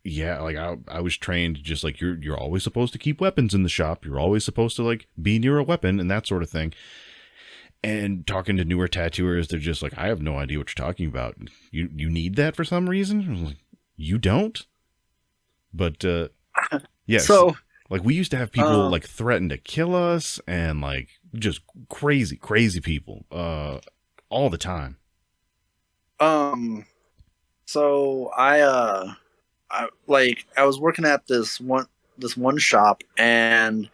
yeah, like I was trained just like you're always supposed to keep weapons in the shop. You're always supposed to like be near a weapon and that sort of thing. And talking to newer tattooers, they're just like, I have no idea what you're talking about. You need that for some reason? I was like, you don't? But yes. So like we used to have people like threaten to kill us and like just crazy people all the time. So I was working at this one shop, and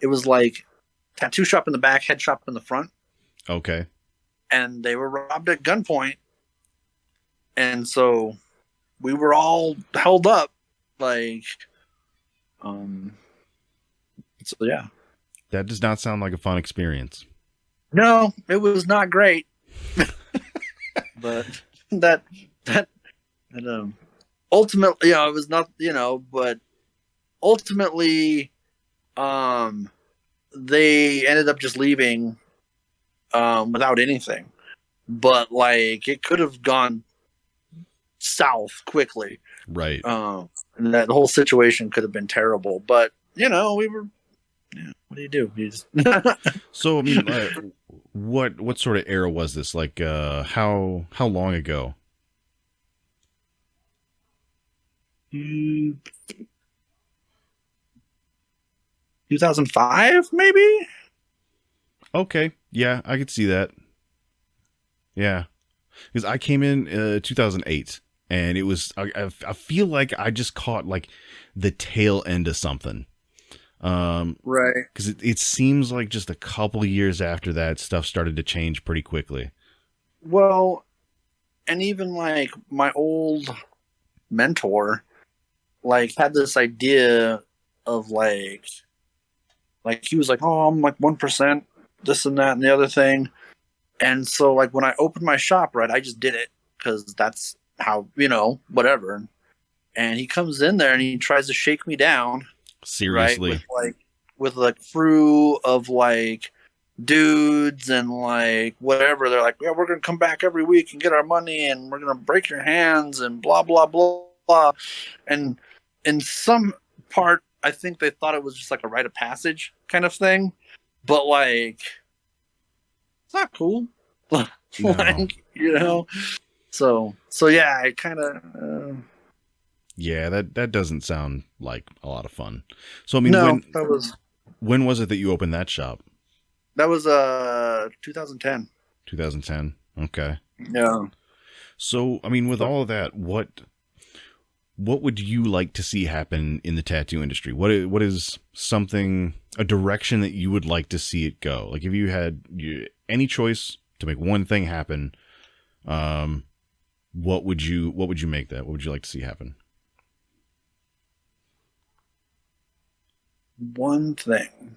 it was like tattoo shop in the back, head shop in the front. Okay. And they were robbed at gunpoint. And so we were all held up, like, so yeah. That does not sound like a fun experience. No, it was not great. But that ultimately, it was not, but ultimately, they ended up just leaving, without anything. But like, it could have gone south quickly. Right. And that whole situation could have been terrible. But we were. Yeah, what do you do? You just So I mean, what sort of era was this? Like, how long ago? 2005, maybe. Okay, yeah, I could see that. Yeah, because I came in 2008, and it was I feel like I just caught like the tail end of something. Right. Because it seems like just a couple of years after that, stuff started to change pretty quickly. Well, and even like my old mentor, like had this idea of like he was like, oh, I'm like 1%, this and that and the other thing. And so like when I opened my shop, right, I just did it because that's how, whatever. And he comes in there and he tries to shake me down. Seriously, right? With like crew of like dudes and like whatever. They're like, yeah, we're gonna come back every week and get our money, and we're gonna break your hands and blah blah blah blah. And in some part, I think they thought it was just like a rite of passage kind of thing, but like it's not cool. No. So yeah, I kind of. Yeah, that doesn't sound like a lot of fun. So I mean, No, when was it that you opened that shop? That was 2010. 2010. Okay. Yeah. So I mean, with all of that, what would you like to see happen in the tattoo industry? What is a direction that you would like to see it go? Like if you had any choice to make one thing happen, what would you make that? What would you like to see happen? One thing.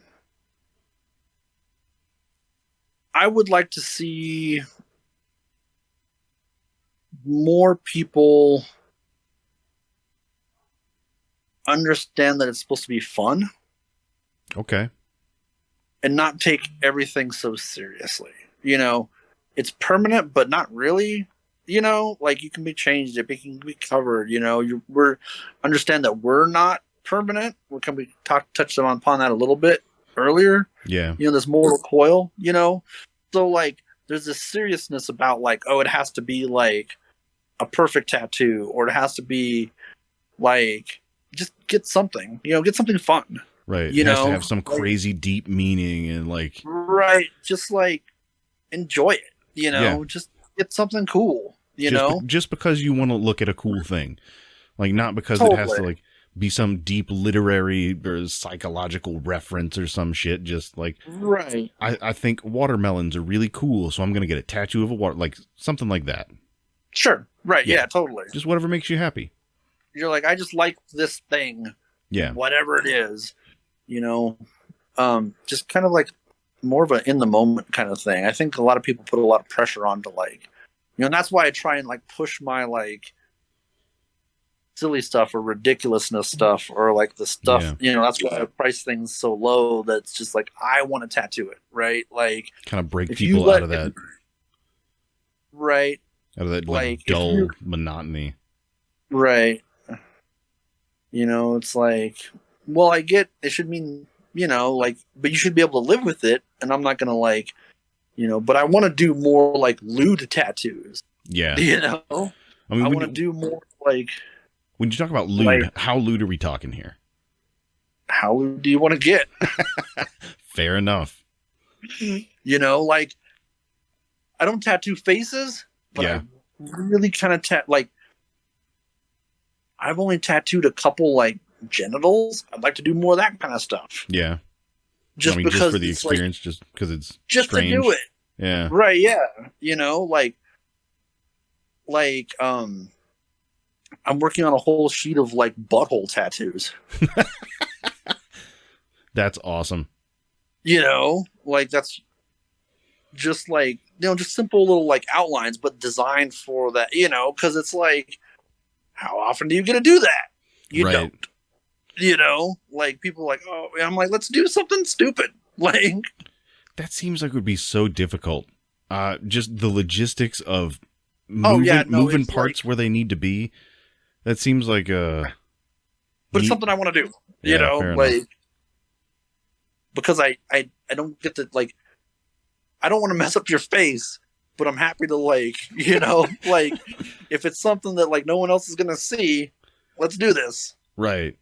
I would like to see more people understand that it's supposed to be fun. Okay. And not take everything so seriously. It's permanent, but not really. Like you can be changed, it can be covered. We're understand that we're not permanent. We touched upon that a little bit earlier. Yeah. This mortal coil. So like there's this seriousness about like, oh, it has to be like a perfect tattoo, or it has to be like just get something. Get something fun. Right. It has to have some crazy deep meaning and like. Right. Just like enjoy it. Yeah. Just get something cool. Just because you want to look at a cool thing, like not because Totally. It has to like be some deep literary or psychological reference or some shit. Just like, right. I think watermelons are really cool, so I'm gonna get a tattoo of a water, like something like that. Sure. Right. Yeah. Totally. Just whatever makes you happy. You're like, I just like this thing. Yeah. Whatever it is. Just kind of like more of an in the moment kind of thing. I think a lot of people put a lot of pressure on to like, and that's why I try and like push my like silly stuff or ridiculousness stuff, or like the stuff, Yeah. that's why I price things so low. That's just like, I want to tattoo it, right? Like, Kind of break if you people out of let, that, right, like like if you, dull monotony. right, it's like, well, I get it should mean, like, but you should be able to live with it, and I'm not gonna like, but I want to do more like lewd tattoos. Yeah. I I mean, want to do more like, when you talk about lewd, how lewd are we talking here? how do you want to get? Fair enough. Like, I don't tattoo faces, but Yeah. I really kind of like, I've only tattooed a couple like genitals. I'd like to do more of that kind of stuff. Yeah. Just just because for the it's experience, just because it's just strange. to do it. Yeah. Right, yeah. I'm working on a whole sheet of like butthole tattoos. That's awesome. Like that's just like, just simple little like outlines, but designed for that, because it's like, how often do you get to do that? You Right. don't. Like people are like, oh, and I'm like, let's do something stupid. Like, that seems like it would be so difficult. Just the logistics of moving parts like, where they need to be. That seems like but it's something I want to do. Like, because I don't get to like, I don't want to mess up your face, but I'm happy to like, like if it's something that like no one else is gonna see, let's do this. Right.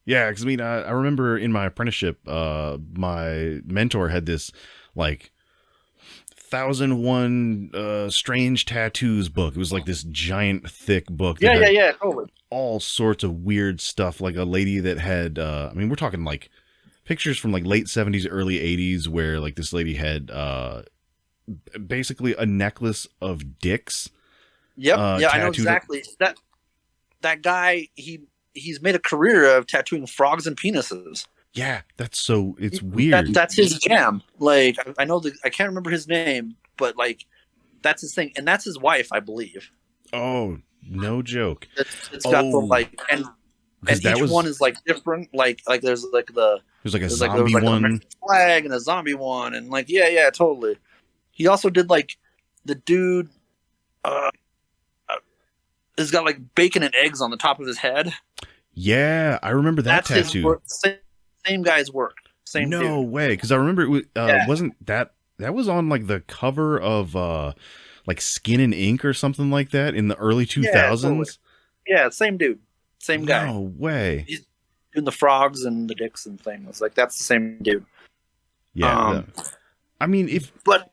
Yeah, because I mean, I remember in my apprenticeship, my mentor had this like 1001 strange tattoos book. It was like this giant thick book. Yeah, totally. All sorts of weird stuff. Like a lady that had, I mean, we're talking like pictures from like late 70s, early 80s, where like this lady had basically a necklace of dicks. Yep. I know exactly. That guy, he's made a career of tattooing frogs and penises. Yeah, it's weird. That's his jam. Like, I know I can't remember his name, but like, that's his thing, and that's his wife, I believe. Oh, no joke. It's got the like, and each one is like different. Like there's like there's like a zombie one, a flag and a zombie one, and like yeah, totally. He also did like the dude. Has got like bacon and eggs on the top of his head. Yeah, I remember that tattoo. His work, same guy's work. Same no dude. way, because I remember it was, wasn't that was on like the cover of like Skin and Ink or something like that in the early 2000s? Totally. Yeah, same dude, same guy. No way. He's doing the frogs and the dicks and things. Like that's the same dude. Yeah. I mean, but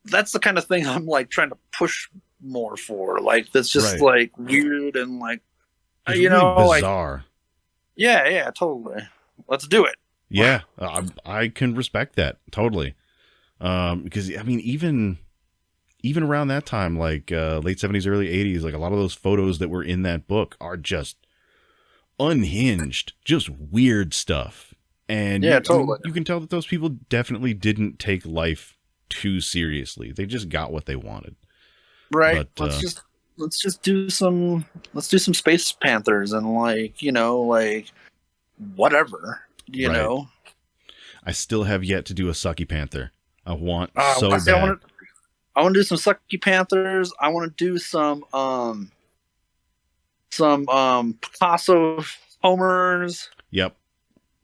that's the kind of thing I'm like trying to push more for. Like that's just like weird and like it's really bizarre. Like, yeah, totally. Let's do it. Yeah, I can respect that totally. Because I mean, even around that time, like late 70s, early 80s, like a lot of those photos that were in that book are just unhinged, just weird stuff. And totally. You can tell that those people definitely didn't take life too seriously. They just got what they wanted. Right. But, let's just do some Space Panthers and like, like whatever, know. I still have yet to do a Sucky Panther. I want bad. I want to do some Sucky Panthers. I want to do some Picasso Homers. Yep.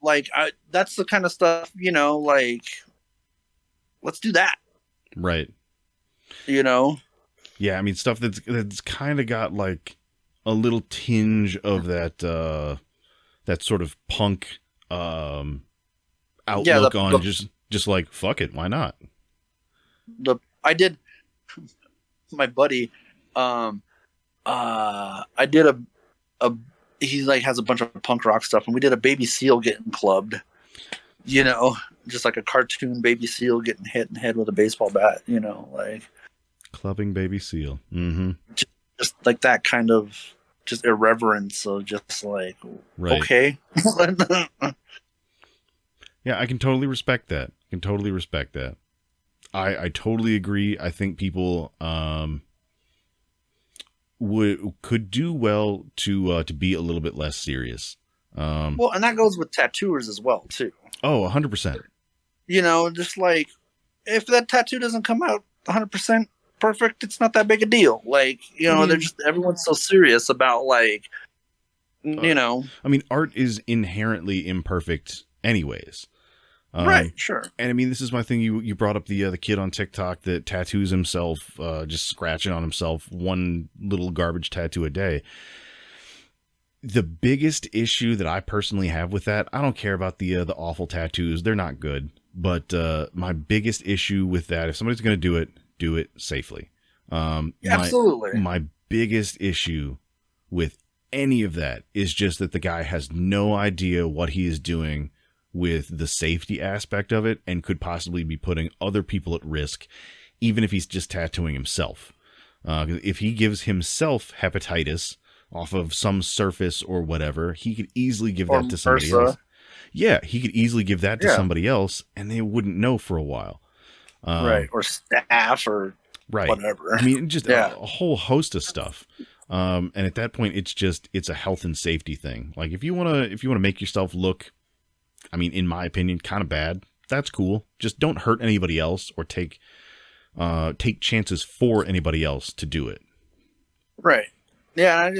Like that's the kind of stuff, like let's do that. Right. Yeah, I mean stuff that's kind of got like a little tinge of that sort of punk outlook on just like fuck it, why not? I did my buddy I did a he like has a bunch of punk rock stuff, and we did a baby seal getting clubbed, just like a cartoon baby seal getting hit in the head with a baseball bat, like clubbing baby seal. Mm-hmm. Just like that kind of just irreverence of just like, okay. Yeah, I can totally respect that. I totally agree. I think people could do well to be a little bit less serious. Well, and that goes with tattooers as well too. Oh, 100%. You know, just like if that tattoo doesn't come out 100% perfect, it's not that big a deal. Like, you know, they're just everyone's so serious about like, you know. I mean, art is inherently imperfect, anyways. Right, sure. And I mean, this is my thing. You brought up the kid on TikTok that tattoos himself, just scratching on himself one little garbage tattoo a day. The biggest issue that I personally have with that, I don't care about the awful tattoos. They're not good. But my biggest issue with that, if somebody's going to do it safely. Absolutely. My biggest issue with any of that is just that the guy has no idea what he is doing with the safety aspect of it and could possibly be putting other people at risk, even if he's just tattooing himself. If he gives himself hepatitis off of some surface or whatever, he could easily give that to somebody else. Yeah, he could easily give that to somebody else and they wouldn't know for a while. Right, or staph or whatever. I mean, just a whole host of stuff. And at that point, it's a health and safety thing. Like if you want to make yourself look, I mean, in my opinion, kind of bad, that's cool. Just don't hurt anybody else or take chances for anybody else to do it. Right. Yeah,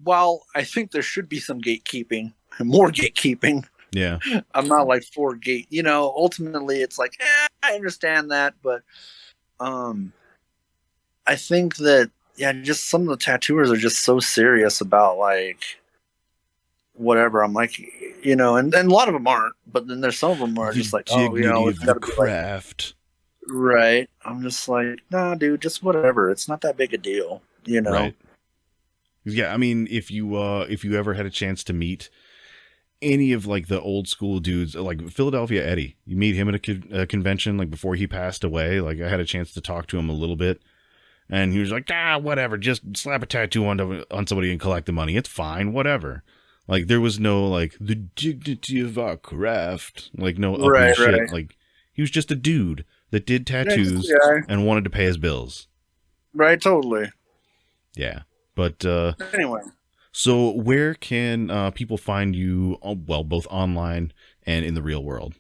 while I think there should be some gatekeeping, more gatekeeping. Yeah. I'm not like for gate, you know, ultimately it's like, I understand that, but I think that, just some of the tattooers are just so serious about like whatever. I'm like, you know, and a lot of them aren't, but then there's some of them are just like, oh, you know, it's gotta be craft. Like, right. I'm just like, nah, dude, just whatever. It's not that big a deal, you know? Right. Yeah. I mean, if you ever had a chance to meet any of like the old school dudes, like Philadelphia Eddie, you meet him at a convention, like before he passed away. Like I had a chance to talk to him a little bit and he was like, whatever, just slap a tattoo on somebody and collect the money. It's fine. Whatever. Like there was no like the dignity of our craft, like no uppity shit. Right. Like he was just a dude that did tattoos and wanted to pay his bills. Right. Totally. Yeah. But, anyway. So where can people find you, well, both online and in the real world?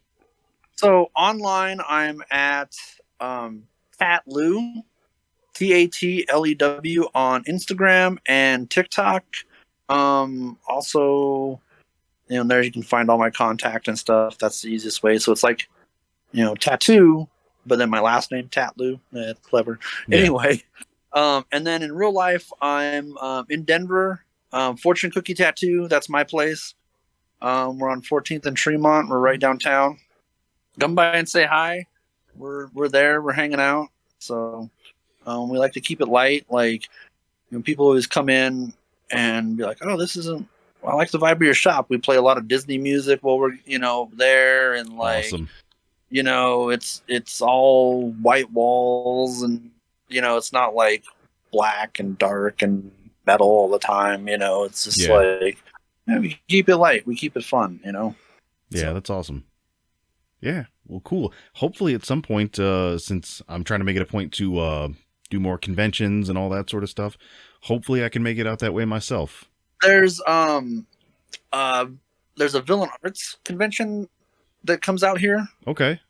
So online, I'm at Tat Lew, TATLEW on Instagram and TikTok. Also, you know, there you can find all my contact and stuff. That's the easiest way. So it's like, you know, tattoo, but then my last name, Tat Lew. That's clever. Yeah. Anyway, and then in real life, I'm in Denver. Fortune Cookie Tattoo, that's my place. We're on 14th and Tremont. We're right downtown. Come by and say hi. We're there. We're hanging out. So we like to keep it light. Like, you know, people always come in and be like, "Oh, this isn't. I like the vibe of your shop." We play a lot of Disney music while we're, you know, there, and like, awesome. You know, it's all white walls, and you know, it's not like black and dark and metal all the time. You know, it's just like, we keep it light. We keep it fun. You know. Yeah, so. That's awesome. Yeah, well, cool. Hopefully, at some point, since I'm trying to make it a point to do more conventions and all that sort of stuff, hopefully, I can make it out that way myself. There's a Villain Arts convention that comes out here. Okay.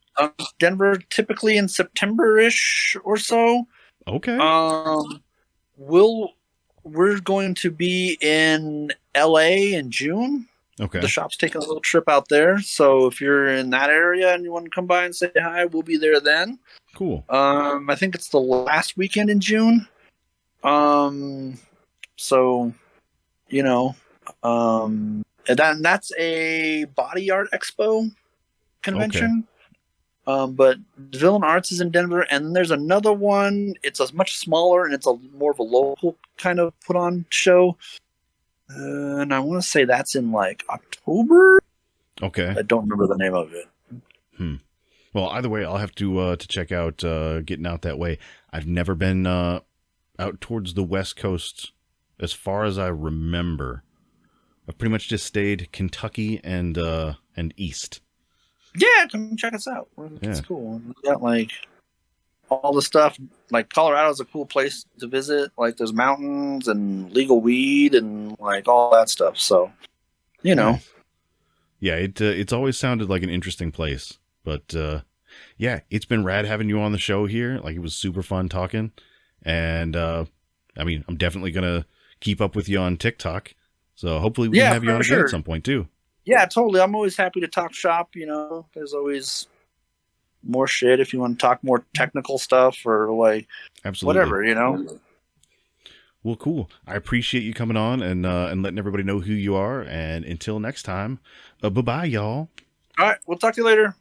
Denver, typically in September-ish or so. Okay. We're going to be in LA in June. Okay. The shop's taking a little trip out there, so if you're in that area and you want to come by and say hi, we'll be there then. Cool. I think it's the last weekend in June. So, you know, that's a body art expo convention. Okay. But Villain Arts is in Denver, and then there's another one. It's a much smaller, and it's a more of a local kind of put on show. And I want to say that's in like October. Okay. I don't remember the name of it. Well, either way, I'll have to check out getting out that way. I've never been out towards the West Coast as far as I remember. I've pretty much just stayed Kentucky and east. Yeah, come check us out. It's cool. We got like all the stuff. Like Colorado's a cool place to visit. Like there's mountains and legal weed and like all that stuff. So, you know, Nice. Yeah, it's always sounded like an interesting place, but yeah, it's been rad having you on the show here. Like it was super fun talking, and I mean, I'm definitely gonna keep up with you on TikTok. So hopefully we can yeah, have you on for again sure. at some point too. Yeah, totally. I'm always happy to talk shop. You know, there's always more shit if you want to talk more technical stuff or like Absolutely. whatever. You know. Well, cool. I appreciate you coming on and letting everybody know who you are. And until next time, bye bye, y'all. All right, we'll talk to you later.